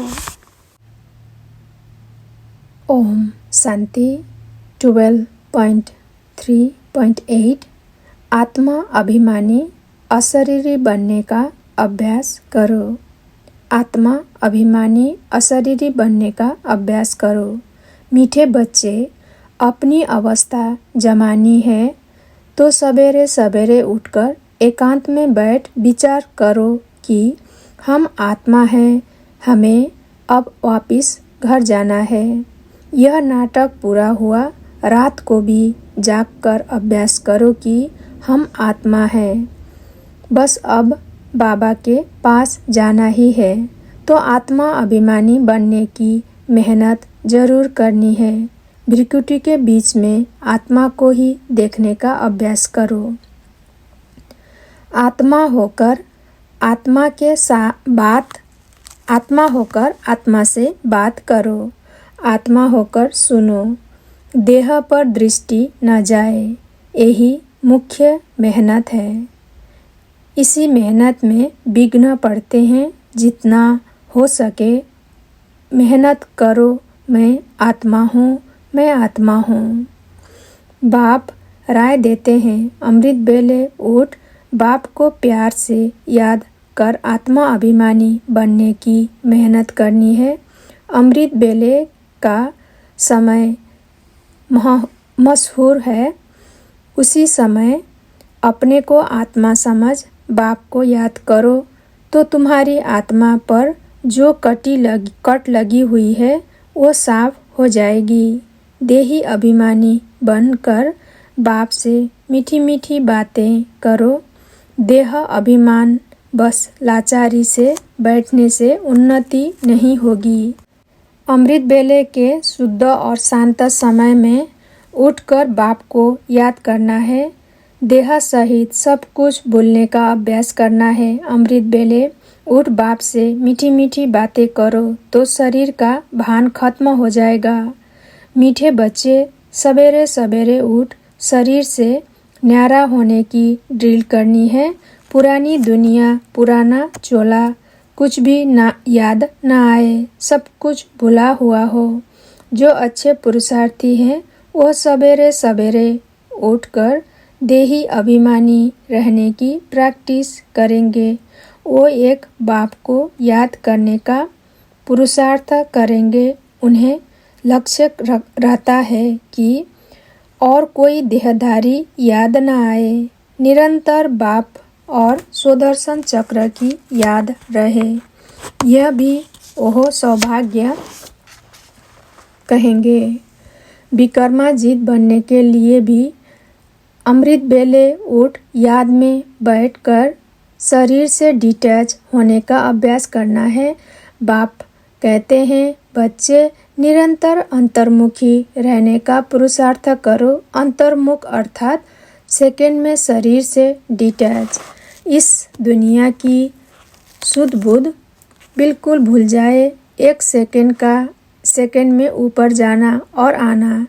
ओम शांति 12.3.8 आत्मा अभिमानी अशरीरी बनने का अभ्यास करो। आत्मा अभिमानी अशरीरी बनने का अभ्यास करो। मीठे बच्चे, अपनी अवस्था जमानी है तो सवेरे सवेरे उठकर एकांत में बैठ विचार करो कि हम आत्मा हैं, हमें अब वापिस घर जाना है। यह नाटक पूरा हुआ, रात को भी जागकर अभ्यास करो कि हम आत्मा हैं, बस अब बाबा के पास जाना ही है। तो आत्मा अभिमानी बनने की मेहनत जरूर करनी है। भ्रिकुटी के बीच में आत्मा को ही देखने का अभ्यास करो। आत्मा होकर आत्मा से बात करो। आत्मा होकर सुनो। देह पर दृष्टि न जाए, यही मुख्य मेहनत है। इसी मेहनत में विघ्न पड़ते हैं। जितना हो सके मेहनत करो। मैं आत्मा हूँ, मैं आत्मा हूँ। बाप राय देते हैं, अमृत बेले उठ। बाप को प्यार से याद कर आत्मा अभिमानी बनने की मेहनत करनी है। अमृत बेले का समय मशहूर है। उसी समय अपने को आत्मा समझ बाप को याद करो तो तुम्हारी आत्मा पर जो कट लगी हुई है वो साफ हो जाएगी। देही अभिमानी बनकर बाप से मीठी मीठी बातें करो। देह अभिमान बस लाचारी से बैठने से उन्नति नहीं होगी। अमृत बेले के शुद्ध और शांत समय में उठकर बाप को याद करना है। देह सहित सब कुछ भूलने का अभ्यास करना है। अमृत बेले उठ बाप से मीठी मीठी बातें करो तो शरीर का भान खत्म हो जाएगा। मीठे बच्चे, सवेरे सवेरे उठ शरीर से न्यारा होने की ड्रिल करनी है। पुरानी दुनिया, पुराना चोला कुछ भी याद ना आए, सब कुछ भुला हुआ हो। जो अच्छे पुरुषार्थी हैं वो सवेरे सवेरे उठकर देही अभिमानी रहने की प्रैक्टिस करेंगे। वो एक बाप को याद करने का पुरुषार्थ करेंगे। उन्हें लक्ष्य रहता है कि और कोई देहधारी याद न आए। निरंतर बाप और सुदर्शन चक्र की याद रहे। यह भी ओह सौभाग्य कहेंगे। विक्रमाजीत बनने के लिए भी अमृत बेले उठ याद में बैठकर शरीर से डिटैच होने का अभ्यास करना है। बाप कहते हैं, बच्चे निरंतर अंतर्मुखी रहने का पुरुषार्थ करो। अंतर्मुख अर्थात सेकंड में शरीर से डिटैच। इस दुनिया की शुद्ध बुद्ध बिल्कुल भूल जाए। एक सेकंड में ऊपर जाना और आना।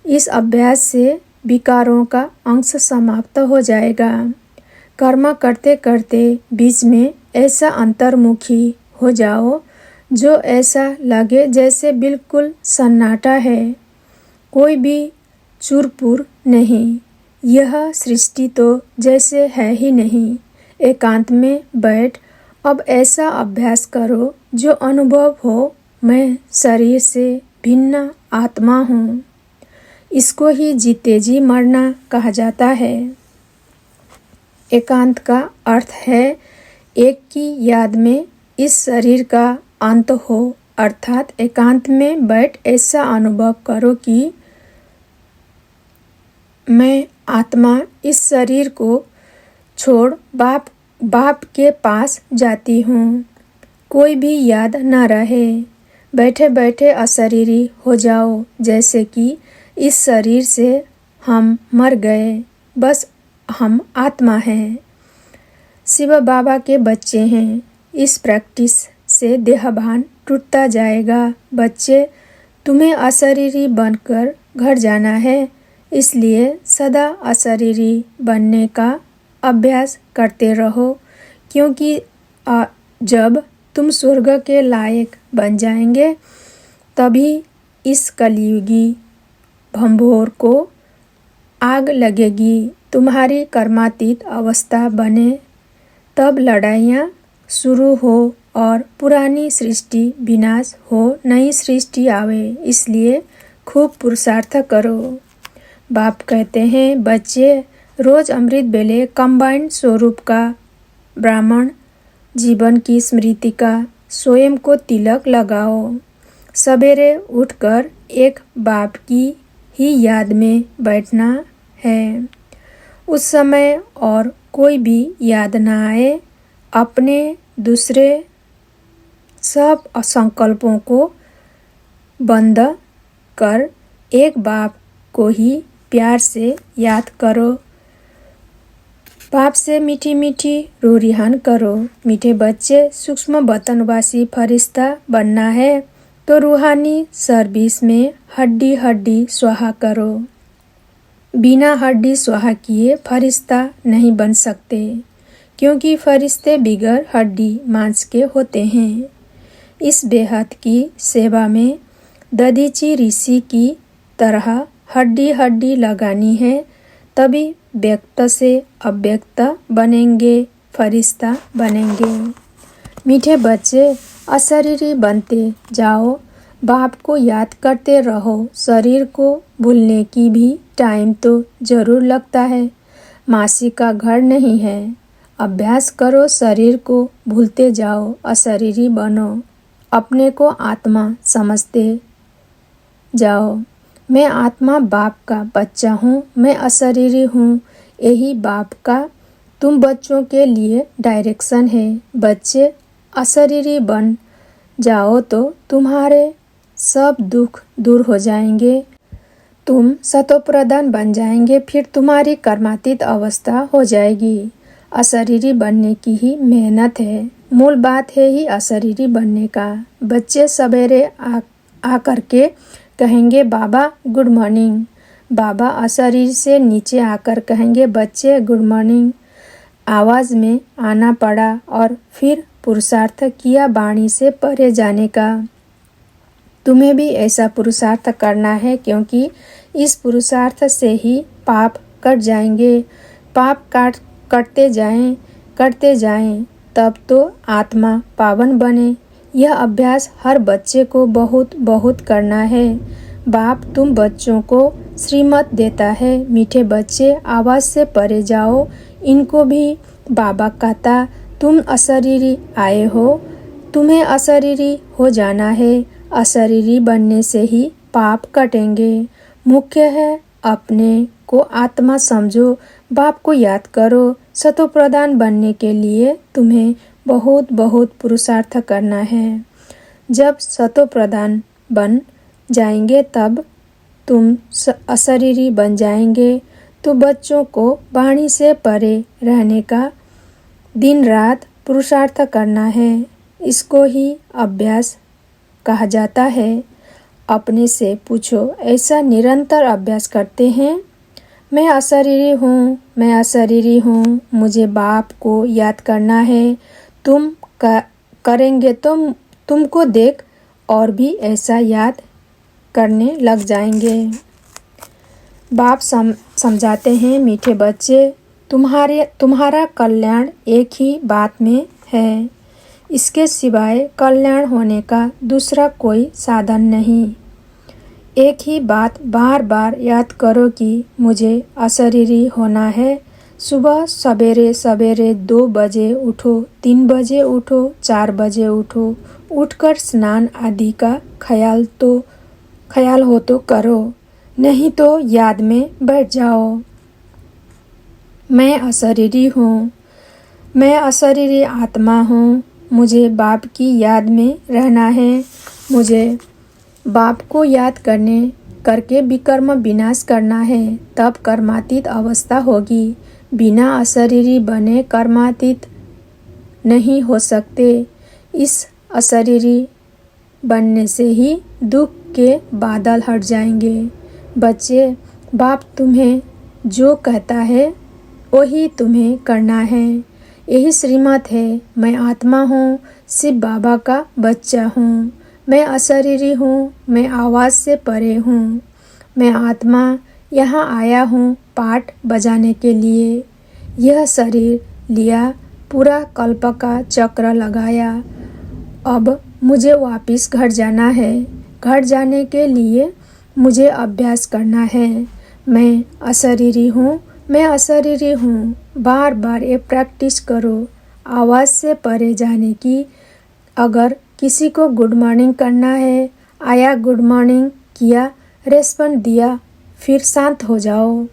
इस अभ्यास से विकारों का अंश समाप्त हो जाएगा। कर्म करते करते बीच में ऐसा अंतर्मुखी हो जाओ जो ऐसा लगे जैसे बिल्कुल सन्नाटा है, कोई भी चूरपुर नहीं। यह सृष्टि तो जैसे है ही नहीं। एकांत में बैठ अब ऐसा अभ्यास करो जो अनुभव हो, मैं शरीर से भिन्न आत्मा हूँ। इसको ही जीते जी मरना कहा जाता है। एकांत का अर्थ है एक की याद में इस शरीर का अंत हो, अर्थात एकांत में बैठ ऐसा अनुभव करो कि मैं आत्मा इस शरीर को छोड़ बाप के पास जाती हूँ। कोई भी याद न रहे। बैठे बैठे अशरीरी हो जाओ, जैसे कि इस शरीर से हम मर गए, बस हम आत्मा हैं। शिव बाबा के बच्चे हैं। इस प्रैक्टिस से देहभान टूटता जाएगा। बच्चे, तुम्हें अशरीरी बनकर घर जाना है, इसलिए सदा अशरीरी बनने का अभ्यास करते रहो, क्योंकि जब तुम स्वर्ग के लायक बन जाएंगे तभी इस कलयुगी भंभोर को आग लगेगी। तुम्हारी कर्मातीत अवस्था बने तब लड़ाइयाँ शुरू हो और पुरानी सृष्टि विनाश हो, नई सृष्टि आवे। इसलिए खूब पुरुषार्थ करो। बाप कहते हैं, बच्चे रोज अमृत बेले कंबाइंड स्वरूप का ब्राह्मण जीवन की स्मृति का स्वयं को तिलक लगाओ। सवेरे उठकर एक बाप की ही याद में बैठना है। उस समय और कोई भी याद ना आए। अपने दूसरे सब संकल्पों को बंद कर एक बाप को ही प्यार से याद करो। बाप से मीठी मीठी रूरिहान करो। मीठे बच्चे, सूक्ष्म वतनवासी फरिश्ता बनना है तो रूहानी सर्विस में हड्डी हड्डी स्वाहा करो। बिना हड्डी स्वाहा किए फरिश्ता नहीं बन सकते, क्योंकि फरिश्ते बिगर हड्डी मांस के होते हैं। इस बेहद की सेवा में दधीची ऋषि की तरह हड्डी हड्डी लगानी है, तभी व्यक्त से अव्यक्त बनेंगे, फरिश्ता बनेंगे। मीठे बच्चे, अशरीरी बनते जाओ। बाप को याद करते रहो। शरीर को भूलने की भी टाइम तो जरूर लगता है। मासी का घर नहीं है। अभ्यास करो, शरीर को भूलते जाओ, अशरीरी बनो। अपने को आत्मा समझते जाओ। मैं आत्मा बाप का बच्चा हूँ, मैं अशरीरी हूँ। यही बाप का तुम बच्चों के लिए डायरेक्शन है। बच्चे अशरीरी बन जाओ तो तुम्हारे सब दुख दूर हो जाएंगे। तुम सतोप्रधान बन जाएंगे, फिर तुम्हारी कर्मातीत अवस्था हो जाएगी। अशरीरी बनने की ही मेहनत है। मूल बात है ही अशरीरी बनने का। बच्चे सवेरे आकर के कहेंगे, बाबा गुड मॉर्निंग। बाबा अशरीर से नीचे आकर कहेंगे, बच्चे गुड मॉर्निंग। आवाज़ में आना पड़ा और फिर पुरुषार्थ किया वाणी से परे जाने का। तुम्हें भी ऐसा पुरुषार्थ करना है, क्योंकि इस पुरुषार्थ से ही पाप कट जाएंगे। पाप कटते जाएं तब तो आत्मा पावन बने। यह अभ्यास हर बच्चे को बहुत बहुत करना है। बाप तुम बच्चों को श्रीमत देता है। मीठे बच्चे, आवाज़ से परे जाओ। इनको भी बाबा कहता, तुम अशरीरी आए हो, तुम्हें अशरीरी हो जाना है। अशरीरी बनने से ही पाप कटेंगे। मुख्य है अपने को आत्मा समझो, बाप को याद करो। सतोप्रधान बनने के लिए तुम्हें बहुत बहुत पुरुषार्थ करना है। जब सतोप्रधान बन जाएंगे तब तुम अशरीरी बन जाएंगे। तो बच्चों को वाणी से परे रहने का दिन रात पुरुषार्थ करना है। इसको ही अभ्यास कहा जाता है। अपने से पूछो, ऐसा निरंतर अभ्यास करते हैं? मैं अशरीरी हूँ, मैं अशरीरी हूँ, मुझे बाप को याद करना है। तुम करेंगे तो तुमको देख और भी ऐसा याद करने लग जाएंगे। बाप समझाते हैं, मीठे बच्चे, तुम्हारा कल्याण एक ही बात में है। इसके सिवाय कल्याण होने का दूसरा कोई साधन नहीं। एक ही बात बार बार याद करो कि मुझे अशरीरी होना है। सुबह सवेरे सवेरे 2 बजे उठो, 3 बजे उठो, 4 बजे उठो। उठकर स्नान आदि का ख्याल हो तो करो, नहीं तो याद में बैठ जाओ। मैं अशरीरी हूँ, मैं अशरीरी आत्मा हूँ। मुझे बाप की याद में रहना है। मुझे बाप को याद करके विकर्म विनाश करना है, तब कर्मातीत अवस्था होगी। बिना अशरीरी बने कर्मातीत नहीं हो सकते। इस अशरीरी बनने से ही दुख के बादल हट जाएंगे। बच्चे, बाप तुम्हें जो कहता है वही तुम्हें करना है। यही श्रीमत है। मैं आत्मा हूँ, शिव बाबा का बच्चा हूँ। मैं अशरीरी हूँ, मैं आवाज़ से परे हूँ। मैं आत्मा यहाँ आया हूँ पाठ बजाने के लिए। यह शरीर लिया, पूरा कल्प का चक्र लगाया। अब मुझे वापस घर जाना है। घर जाने के लिए मुझे अभ्यास करना है। मैं अशरीरी हूँ, मैं अशरीरी हूँ। बार बार ये प्रैक्टिस करो आवाज़ से परे जाने की। अगर किसी को गुड मॉर्निंग करना है, आया गुड मॉर्निंग किया, रेस्पॉन्ड दिया, फिर शांत हो जाओ।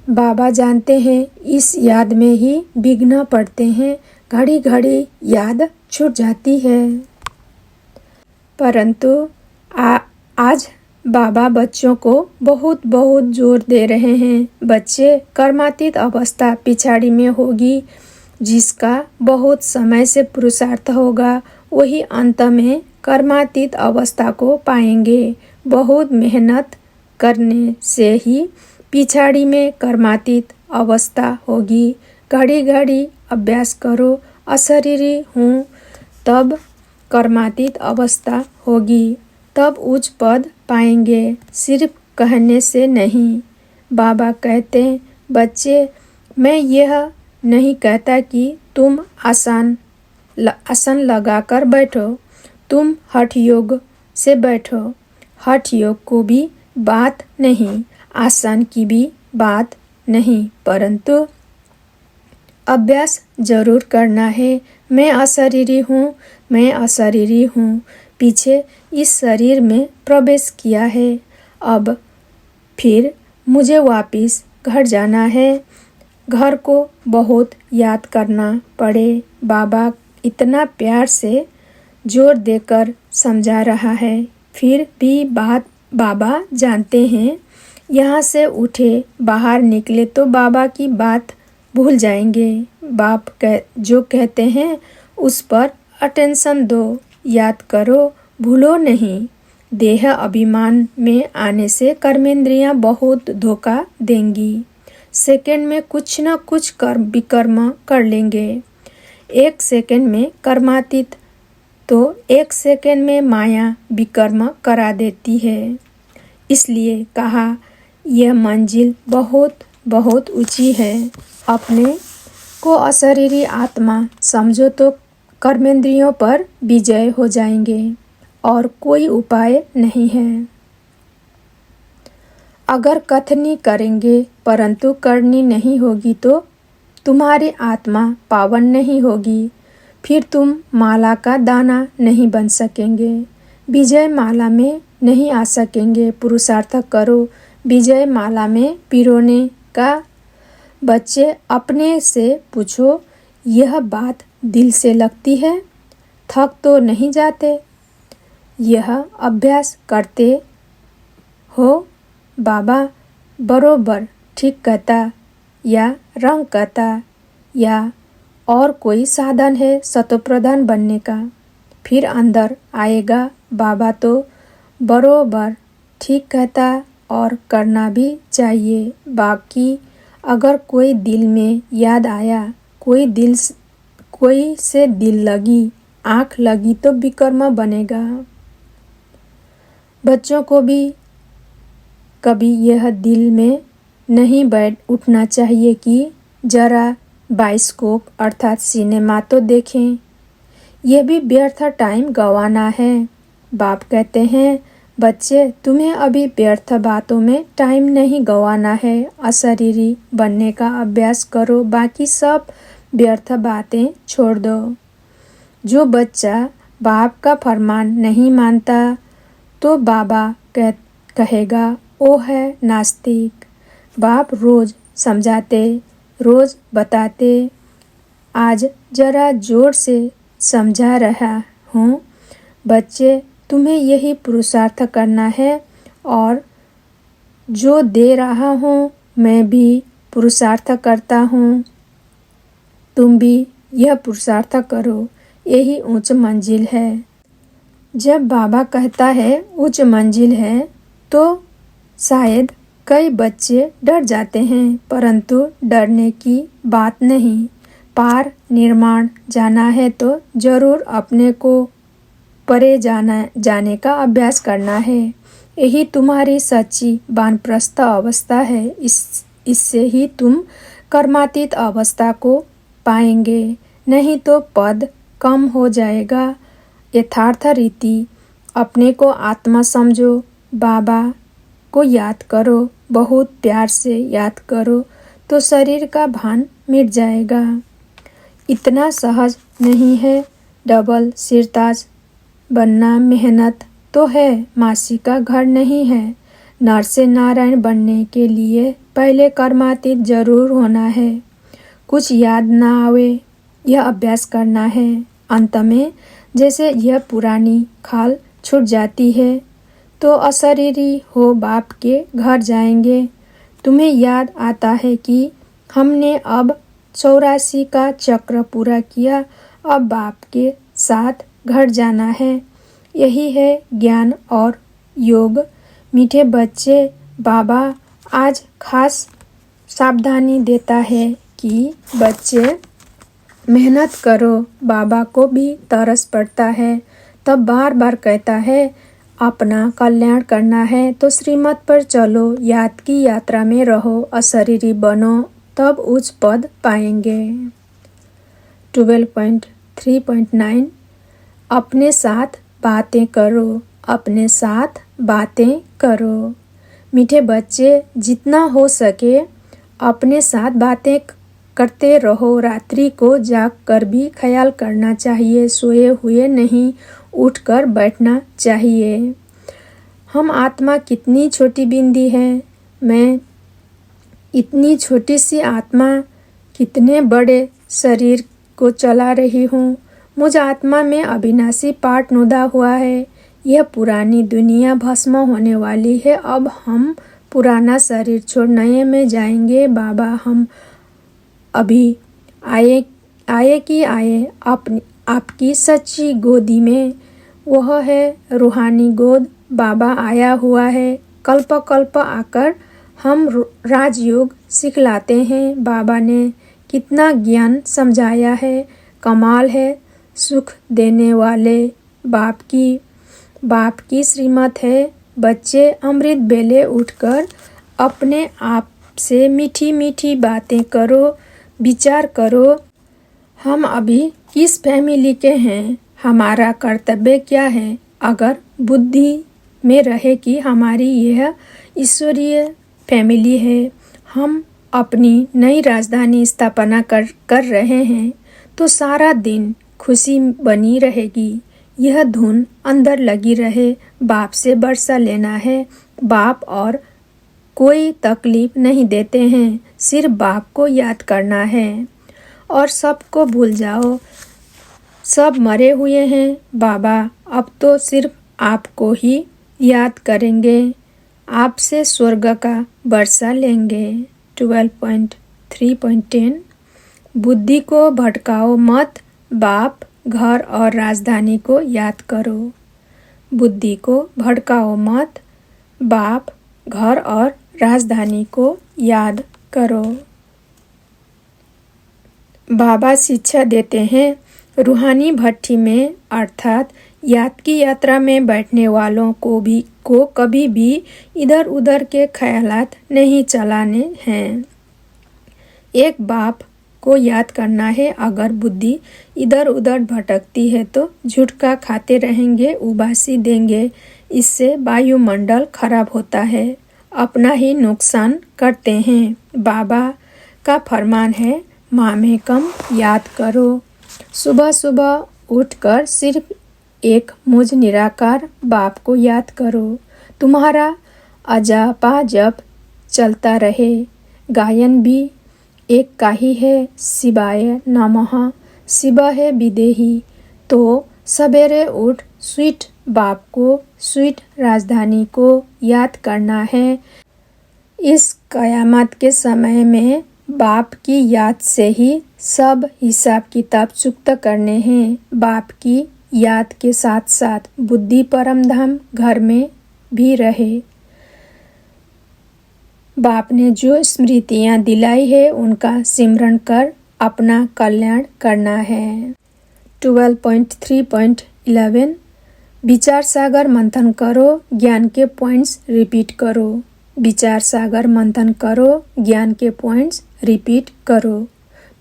बाबा जानते हैं इस याद में ही विघ्न पड़ते हैं। घड़ी घड़ी याद छूट जाती है। परंतु आज बाबा बच्चों को बहुत बहुत जोर दे रहे हैं। बच्चे, कर्मातीत अवस्था पिछाड़ी में होगी। जिसका बहुत समय से पुरुषार्थ होगा वही अंत में कर्मातीत अवस्था को पाएंगे। बहुत मेहनत करने से ही पिछाड़ी में कर्मातीत अवस्था होगी। घड़ी घड़ी अभ्यास करो, अशरीरी हूँ, तब कर्मातीत अवस्था होगी, तब उच्च पद पाएंगे, सिर्फ कहने से नहीं। बाबा कहते, बच्चे, मैं यह नहीं कहता कि तुम आसन लगाकर बैठो, तुम हठ योग से बैठो। हठ योग को भी बात नहीं, आसन की भी बात नहीं, परंतु अभ्यास जरूर करना है। मैं अशरीरी हूँ, मैं अशरीरी हूँ। पीछे इस शरीर में प्रवेश किया है। अब फिर मुझे वापस घर जाना है। घर को बहुत याद करना पड़े। बाबा इतना प्यार से जोर देकर समझा रहा है, फिर भी बाबा जानते हैं। यहाँ से उठे बाहर निकले तो बाबा की बात भूल जाएंगे। बाप जो कहते हैं उस पर अटेंशन दो, याद करो, भूलो नहीं। देह अभिमान में आने से कर्मेंद्रियां बहुत धोखा देंगी। सेकंड में कुछ न कुछ विकर्म कर लेंगे। 1 सेकंड में कर्मातीत तो 1 सेकंड में माया विकर्म करा देती है। इसलिए कहा यह मंजिल बहुत बहुत ऊंची है। अपने को अशरीरी आत्मा समझो तो कर्मेंद्रियों पर विजय हो जाएंगे और कोई उपाय नहीं है। अगर कथनी करेंगे परंतु करनी नहीं होगी तो तुम्हारी आत्मा पावन नहीं होगी। फिर तुम माला का दाना नहीं बन सकेंगे, विजय माला में नहीं आ सकेंगे। पुरुषार्थ करो विजय माला में पिरोने का। बच्चे, अपने से पूछो, यह बात दिल से लगती है? थक तो नहीं जाते? यह अभ्यास करते हो? बाबा बरोबर ठीक कहता या रंग कहता या और कोई साधन है सतोप्रधान बनने का? फिर अंदर आएगा, बाबा तो बरोबर ठीक कहता और करना भी चाहिए। बाकी अगर कोई दिल में याद आया, कोई से दिल लगी, आँख लगी तो विकर्म बनेगा। बच्चों को भी कभी यह दिल में नहीं बैठ उठना चाहिए कि जरा बाइस्कोप अर्थात सिनेमा तो देखें। यह भी व्यर्थ टाइम गंवाना है। बाप कहते हैं, बच्चे, तुम्हें अभी व्यर्थ बातों में टाइम नहीं गंवाना है। अशरीरी बनने का अभ्यास करो, बाकी सब व्यर्थ बातें छोड़ दो। जो बच्चा बाप का फरमान नहीं मानता तो बाबा कहेगा वो है नास्तिक। बाप रोज समझाते, रोज बताते, आज जरा जोर से समझा रहा हूँ। बच्चे, तुम्हें यही पुरुषार्थ करना है और जो दे रहा हूँ मैं भी पुरुषार्थ करता हूँ। तुम भी यह पुरुषार्थ करो, यही उच्च मंजिल है। जब बाबा कहता है उच्च मंजिल है तो शायद कई बच्चे डर जाते हैं, परंतु डरने की बात नहीं। पार निर्माण जाना है तो जरूर अपने को परे जाने का अभ्यास करना है। यही तुम्हारी सच्ची वानप्रस्थ अवस्था है। इससे ही तुम कर्मातीत अवस्था को पाएंगे, नहीं तो पद कम हो जाएगा। यथार्थ रीति अपने को आत्मा समझो, बाबा को याद करो, बहुत प्यार से याद करो तो शरीर का भान मिट जाएगा। इतना सहज नहीं है। डबल सिरताज बनना मेहनत तो है, मासी का घर नहीं है। नर से नारायण बनने के लिए पहले कर्मातीत जरूर होना है। कुछ याद ना आवे, यह अभ्यास करना है। अंत में जैसे यह पुरानी खाल छूट जाती है तो अशरीरी हो बाप के घर जाएंगे। तुम्हें याद आता है कि हमने अब 84 का चक्र पूरा किया, अब बाप के साथ घर जाना है। यही है ज्ञान और योग। मीठे बच्चे, बाबा आज खास सावधानी देता है कि बच्चे मेहनत करो। बाबा को भी तरस पड़ता है, तब बार बार कहता है अपना कल्याण करना है तो श्रीमत पर चलो, याद की यात्रा में रहो, अशरीरी बनो, तब उच्च पद पाएंगे। 12.3.9 अपने साथ बातें करो, अपने साथ बातें करो। मीठे बच्चे, जितना हो सके अपने साथ बातें करते रहो। रात्रि को जाग कर भी ख्याल करना चाहिए, सोए हुए नहीं उठकर बैठना चाहिए। हम आत्मा कितनी छोटी बिंदी है। मैं इतनी छोटी सी आत्मा कितने बड़े शरीर को चला रही हूँ। मुझ आत्मा में अविनाशी पाठ नुदा हुआ है। यह पुरानी दुनिया भस्म होने वाली है। अब हम पुराना शरीर छोड़ नए में जाएंगे। बाबा हम अभी आए कि आए आपकी सच्ची गोदी में। वह है रूहानी गोद। बाबा आया हुआ है। कल्प कल्प आकर हम राजयोग सिखलाते हैं। बाबा ने कितना ज्ञान समझाया है, कमाल है। सुख देने वाले बाप की श्रीमत है। बच्चे अमृत बेले उठकर अपने आप से मीठी मीठी बातें करो, विचार करो। हम अभी किस फैमिली के हैं, हमारा कर्तव्य क्या है। अगर बुद्धि में रहे कि हमारी यह ईश्वरीय फैमिली है, हम अपनी नई राजधानी स्थापना कर रहे हैं, तो सारा दिन खुशी बनी रहेगी। यह धुन अंदर लगी रहे। बाप से वर्षा लेना है। बाप और कोई तकलीफ नहीं देते हैं, सिर्फ बाप को याद करना है और सबको भूल जाओ। सब मरे हुए हैं। बाबा अब तो सिर्फ आपको ही याद करेंगे, आपसे स्वर्ग का वर्षा लेंगे। 12.3.10 बुद्धि को भटकाओ मत, बाप, घर और राजधानी को याद करो। बुद्धि को भटकाओ मत, बाप, घर और राजधानी को याद करो। बाबा शिक्षा देते हैं, रूहानी भट्टी में अर्थात याद की यात्रा में बैठने वालों को कभी भी इधर उधर के ख्यालात नहीं चलाने हैं। एक बाप को याद करना है। अगर बुद्धि इधर उधर भटकती है तो झुटका खाते रहेंगे, उबासी देंगे। इससे वायुमंडल खराब होता है, अपना ही नुकसान करते हैं। बाबा का फरमान है, माँ में कम याद करो। सुबह सुबह उठकर सिर्फ एक मुझ निराकार बाप को याद करो। तुम्हारा अजापा जप चलता रहे। गायन भी एक का ही है, शिवाय नमः। शिव है विदेही। तो सवेरे उठ स्वीट बाप को, स्वीट राजधानी को याद करना है। इस कयामत के समय में बाप की याद से ही सब हिसाब किताब चुकता करने हैं। बाप की याद के साथ साथ बुद्धि परमधाम घर में भी रहे। बाप ने जो स्मृतियाँ दिलाई है उनका सिमरन कर अपना कल्याण करना है। 12.3.11 विचार सागर मंथन करो, ज्ञान के पॉइंट्स रिपीट करो। विचार सागर मंथन करो, ज्ञान के पॉइंट्स रिपीट करो।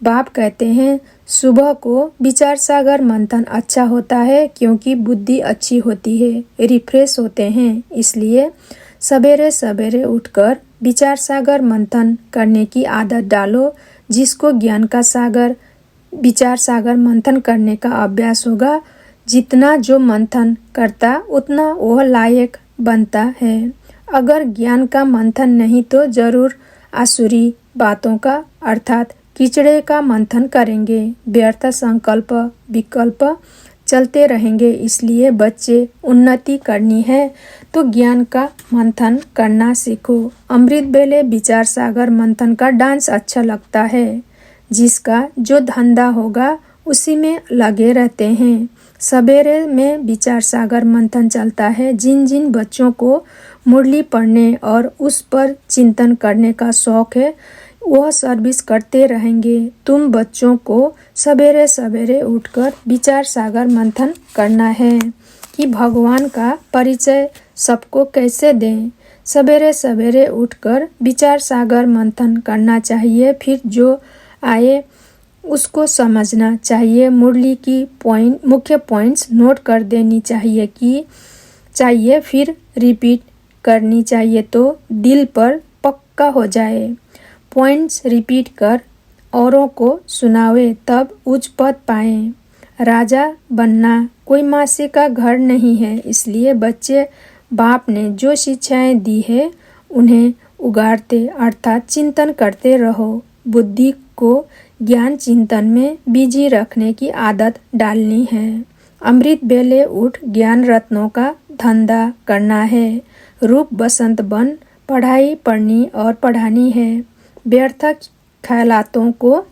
बाप कहते हैं सुबह को विचार सागर मंथन अच्छा होता है क्योंकि बुद्धि अच्छी होती है, रिफ्रेश होते हैं। इसलिए सवेरे सवेरे उठकर विचार सागर मंथन करने की आदत डालो। जिसको ज्ञान का सागर विचार सागर मंथन करने का अभ्यास होगा, जितना जो मंथन करता उतना वह लायक बनता है। अगर ज्ञान का मंथन नहीं तो जरूर आसुरी बातों का अर्थात कीचड़े का मंथन करेंगे। व्यर्थ संकल्प विकल्प चलते रहेंगे। इसलिए बच्चे उन्नति करनी है तो ज्ञान का मंथन करना सीखो। अमृत बेले विचार सागर मंथन का डांस अच्छा लगता है। जिसका जो धंधा होगा उसी में लगे रहते हैं। सवेरे में विचार सागर मंथन चलता है। जिन जिन बच्चों को मुरली पढ़ने और उस पर चिंतन करने का शौक है वह सर्विस करते रहेंगे। तुम बच्चों को सवेरे सवेरे उठकर विचार सागर मंथन करना है कि भगवान का परिचय सबको कैसे दें। सवेरे सवेरे उठकर विचार सागर मंथन करना चाहिए। फिर जो आए उसको समझना चाहिए। मुरली की मुख्य पॉइंट्स नोट कर देनी चाहिए फिर रिपीट करनी चाहिए तो दिल पर पक्का हो जाए। पॉइंट्स रिपीट कर औरों को सुनावे तब उच्च पद पाएं। राजा बनना कोई मासी का घर नहीं है। इसलिए बच्चे बाप ने जो शिक्षाएं दी है उन्हें उगाड़ते अर्थात चिंतन करते रहो। बुद्धि को ज्ञान चिंतन में बिजी रखने की आदत डालनी है। अमृत बेले उठ ज्ञान रत्नों का धंधा करना है। रूप बसंत बन पढ़ाई पढ़नी और पढ़ानी है। व्यर्थ ख्यालातों को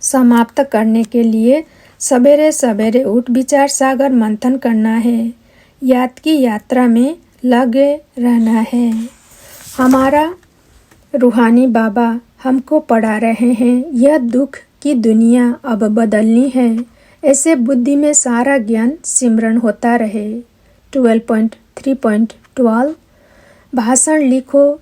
समाप्त करने के लिए सवेरे सवेरे उठ विचार सागर मंथन करना है। याद की यात्रा में लगे रहना है। हमारा रूहानी बाबा हमको पढ़ा रहे हैं यह दुख की दुनिया अब बदलनी है। ऐसे बुद्धि में सारा ज्ञान सिमरन होता रहे। 12.3.12 भाषण लिखो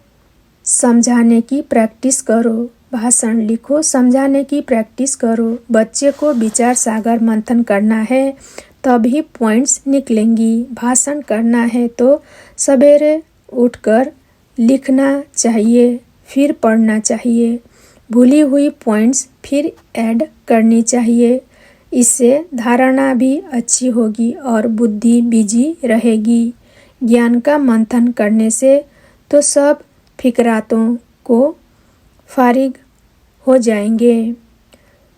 समझाने की प्रैक्टिस करो। भाषण लिखो समझाने की प्रैक्टिस करो। बच्चे को विचार सागर मंथन करना है तभी पॉइंट्स निकलेंगी। भाषण करना है तो सवेरे उठकर लिखना चाहिए फिर पढ़ना चाहिए। भूली हुई पॉइंट्स फिर ऐड करनी चाहिए। इससे धारणा भी अच्छी होगी और बुद्धि बिजी रहेगी। ज्ञान का मंथन करने से तो सब फिक्रातों को फारिग हो जाएंगे।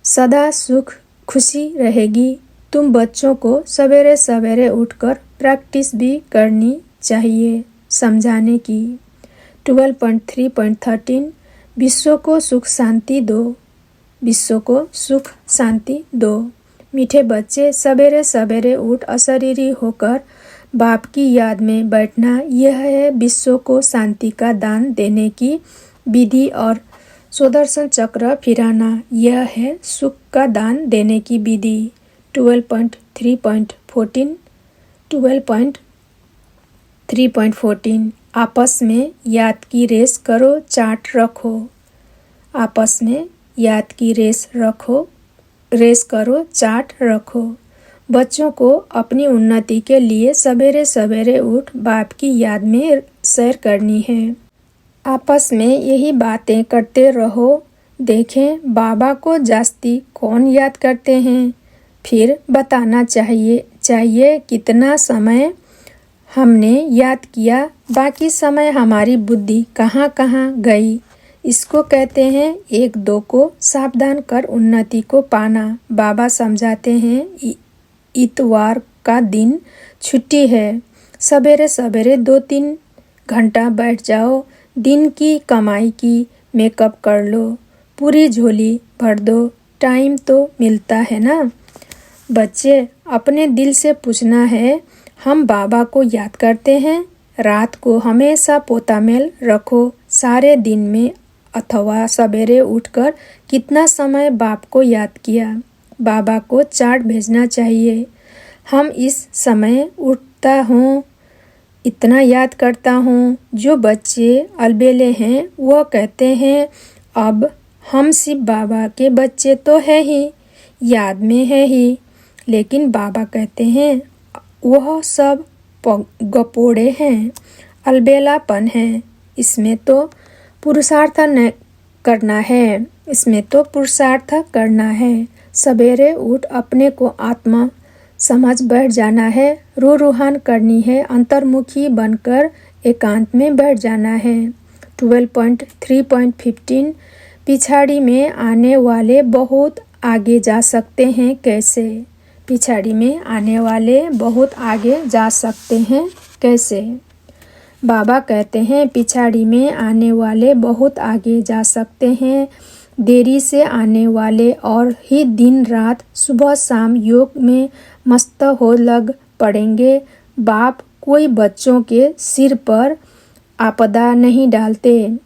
सदा सुख खुशी रहेगी। तुम बच्चों को सवेरे सवेरे उठकर प्रैक्टिस भी करनी चाहिए समझाने की। 12.3.13 विश्व को सुख शांति दो। विश्व को सुख शांति दो। मीठे बच्चे सवेरे सवेरे उठ अशरीरी होकर बाप की याद में बैठना यह है विश्व को शांति का दान देने की विधि और सुदर्शन चक्र फिराना यह है सुख का दान देने की विधि। 12.3.14 12.3.14 आपस में याद की रेस करो चार्ट रखो। आपस में याद की रेस करो चार्ट रखो। बच्चों को अपनी उन्नति के लिए सवेरे सवेरे उठ बाप की याद में सैर करनी है। आपस में यही बातें करते रहो। देखें बाबा को जास्ती कौन याद करते हैं। फिर बताना चाहिए कितना समय हमने याद किया, बाकी समय हमारी बुद्धि कहाँ कहाँ गई। इसको कहते हैं एक दो को सावधान कर उन्नति को पाना। बाबा समझाते हैं इतवार का दिन छुट्टी है। सवेरे सवेरे 2-3 घंटा बैठ जाओ। दिन की कमाई की मेकअप कर लो, पूरी झोली भर दो। टाइम तो मिलता है ना। बच्चे अपने दिल से पूछना है हम बाबा को याद करते हैं। रात को हमेशा पोतामेल रखो। सारे दिन में अथवा सवेरे उठकर कितना समय बाप को याद किया। बाबा को चार्ट भेजना चाहिए। हम इस समय उठता हूँ, इतना याद करता हूँ। जो बच्चे अलबेले हैं वो कहते हैं अब हम सिर्फ बाबा के बच्चे तो है ही, याद में है ही। लेकिन बाबा कहते हैं वह सब गपोड़े हैं, अलबेलापन है। इसमें तो पुरुषार्थ न करना है, इसमें तो पुरुषार्थ करना है। सवेरे उठ अपने को आत्मा समझ बैठ जाना है, रूहान करनी है, अंतर्मुखी बनकर एकांत में बैठ जाना है। 12.3.15 पिछाड़ी में आने वाले बहुत आगे जा सकते हैं कैसे? पिछाड़ी में आने वाले बहुत आगे जा सकते हैं कैसे? बाबा कहते हैं पिछाड़ी में आने वाले बहुत आगे जा सकते हैं। देरी से आने वाले और ही दिन रात सुबह शाम योग में मस्त हो लग पड़ेंगे। बाप कोई बच्चों के सिर पर आपदा नहीं डालते,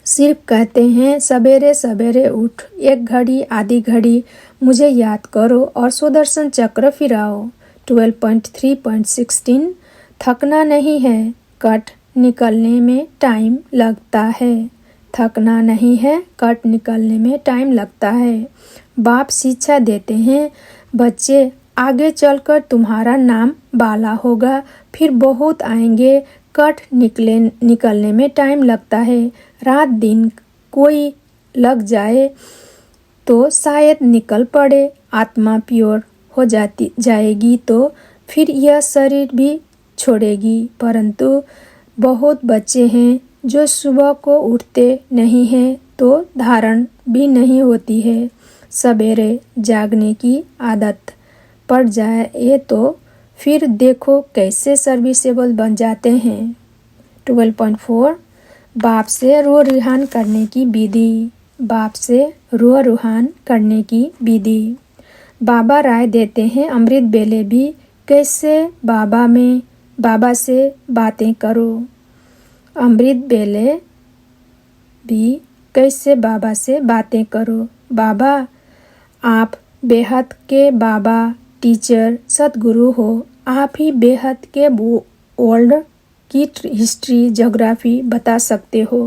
सिर्फ कहते हैं सवेरे सवेरे उठ, एक घड़ी आधी घड़ी मुझे याद करो और सुदर्शन चक्र फिराओ। 12.3.16 थकना नहीं है, कट निकलने में टाइम लगता है। थकना नहीं है, कट निकलने में टाइम लगता है। बाप शिक्षा देते हैं बच्चे आगे चलकर तुम्हारा नाम बाला होगा, फिर बहुत आएंगे। कट निकलने में टाइम लगता है। रात दिन कोई लग जाए तो शायद निकल पड़े। आत्मा प्योर हो जाएगी तो फिर यह शरीर भी छोड़ेगी। परंतु बहुत बच्चे हैं जो सुबह को उठते नहीं हैं तो धारण भी नहीं होती है। सवेरे जागने की आदत पड़ जाए तो फिर देखो कैसे सर्विसेबल बन जाते हैं। 12.4 बाप से रूहान करने की विधि। बाप से रूहान करने की विधि। बाबा राय देते हैं अमृत बेले भी कैसे बाबा से बातें करो। अमृत बेले भी कैसे बाबा से बातें करो। बाबा आप बेहद के बाबा टीचर सतगुरु हो। आप ही बेहद के वर्ल्ड की हिस्ट्री ज्योग्राफी बता सकते हो।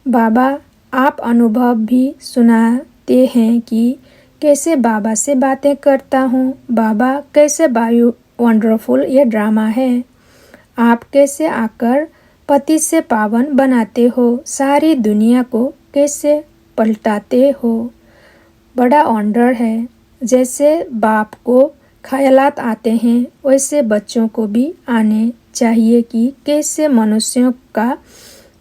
बाबा आप अनुभव भी सुनाते हैं कि कैसे बाबा से बातें करता हूँ। बाबा कैसे वंडरफुल ये ड्रामा है। आप कैसे आकर पति से पावन बनाते हो, सारी दुनिया को कैसे पलटाते हो। बड़ा वंडर है। जैसे बाप को ख्यालात आते हैं वैसे बच्चों को भी आने चाहिए कि कैसे मनुष्यों का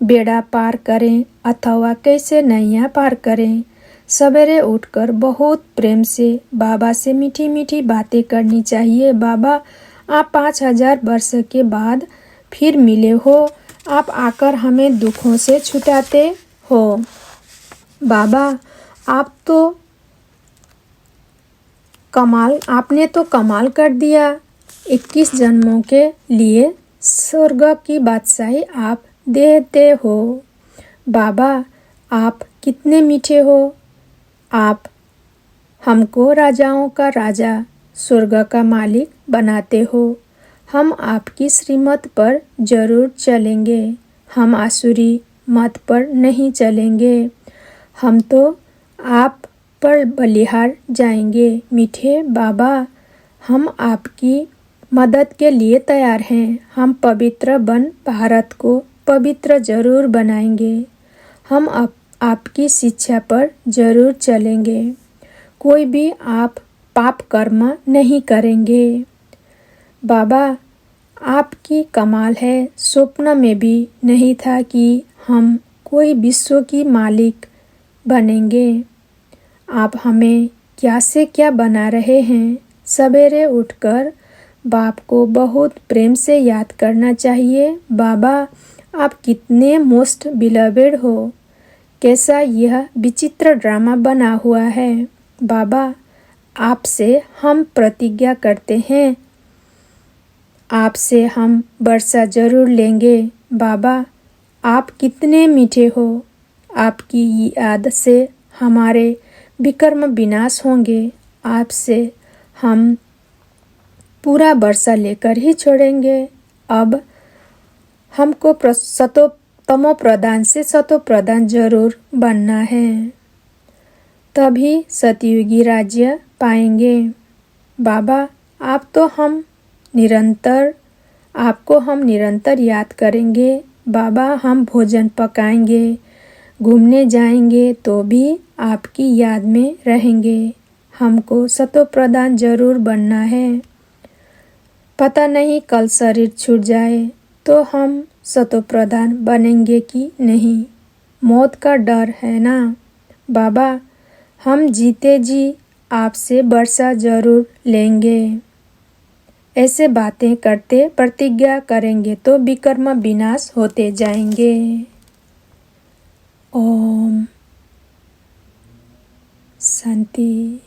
बेड़ा पार करें अथवा कैसे नैया पार करें। सवेरे उठकर बहुत प्रेम से बाबा से मीठी मीठी बातें करनी चाहिए। बाबा आप 5000 वर्ष के बाद फिर मिले हो, आप आकर हमें दुखों से छुटाते हो। बाबा आपने तो कमाल कर दिया। 21 जन्मों के लिए स्वर्ग की बादशाही आप देते हो। बाबा आप कितने मीठे हो। आप हमको राजाओं का राजा, स्वर्ग का मालिक बनाते हो। हम आपकी श्रीमत पर जरूर चलेंगे, हम आसुरी मत पर नहीं चलेंगे। हम तो आप पर बलिहार जाएंगे। मीठे बाबा हम आपकी मदद के लिए तैयार हैं। हम पवित्र बन भारत को पवित्र जरूर बनाएंगे। हम आपकी शिक्षा पर जरूर चलेंगे। कोई भी आप पाप कर्म नहीं करेंगे। बाबा आपकी कमाल है। स्वप्न में भी नहीं था कि हम कोई विश्व की मालिक बनेंगे। आप हमें क्या से क्या बना रहे हैं। सवेरे उठकर बाप को बहुत प्रेम से याद करना चाहिए। बाबा आप कितने मोस्ट बिलवेड हो। कैसा यह विचित्र ड्रामा बना हुआ है। बाबा आपसे हम प्रतिज्ञा करते हैं, आपसे हम वर्षा जरूर लेंगे। बाबा आप कितने मीठे हो। आपकी याद से हमारे विकर्म विनाश होंगे। आपसे हम पूरा वर्षा लेकर ही छोड़ेंगे। अब हमको तमो प्रधान से सतो प्रधान जरूर बनना है, तभी सतयुगी राज्य पाएंगे। बाबा आपको हम निरंतर याद करेंगे। बाबा हम भोजन पकाएंगे, घूमने जाएंगे तो भी आपकी याद में रहेंगे। हमको सतो प्रधान जरूर बनना है। पता नहीं कल शरीर छूट जाए तो हम सतो प्रधान बनेंगे कि नहीं। मौत का डर है ना बाबा। हम जीते जी आपसे वर्षा जरूर लेंगे। ऐसे बातें करते प्रतिज्ञा करेंगे तो विकर्म विनाश होते जाएंगे। ओम शांति।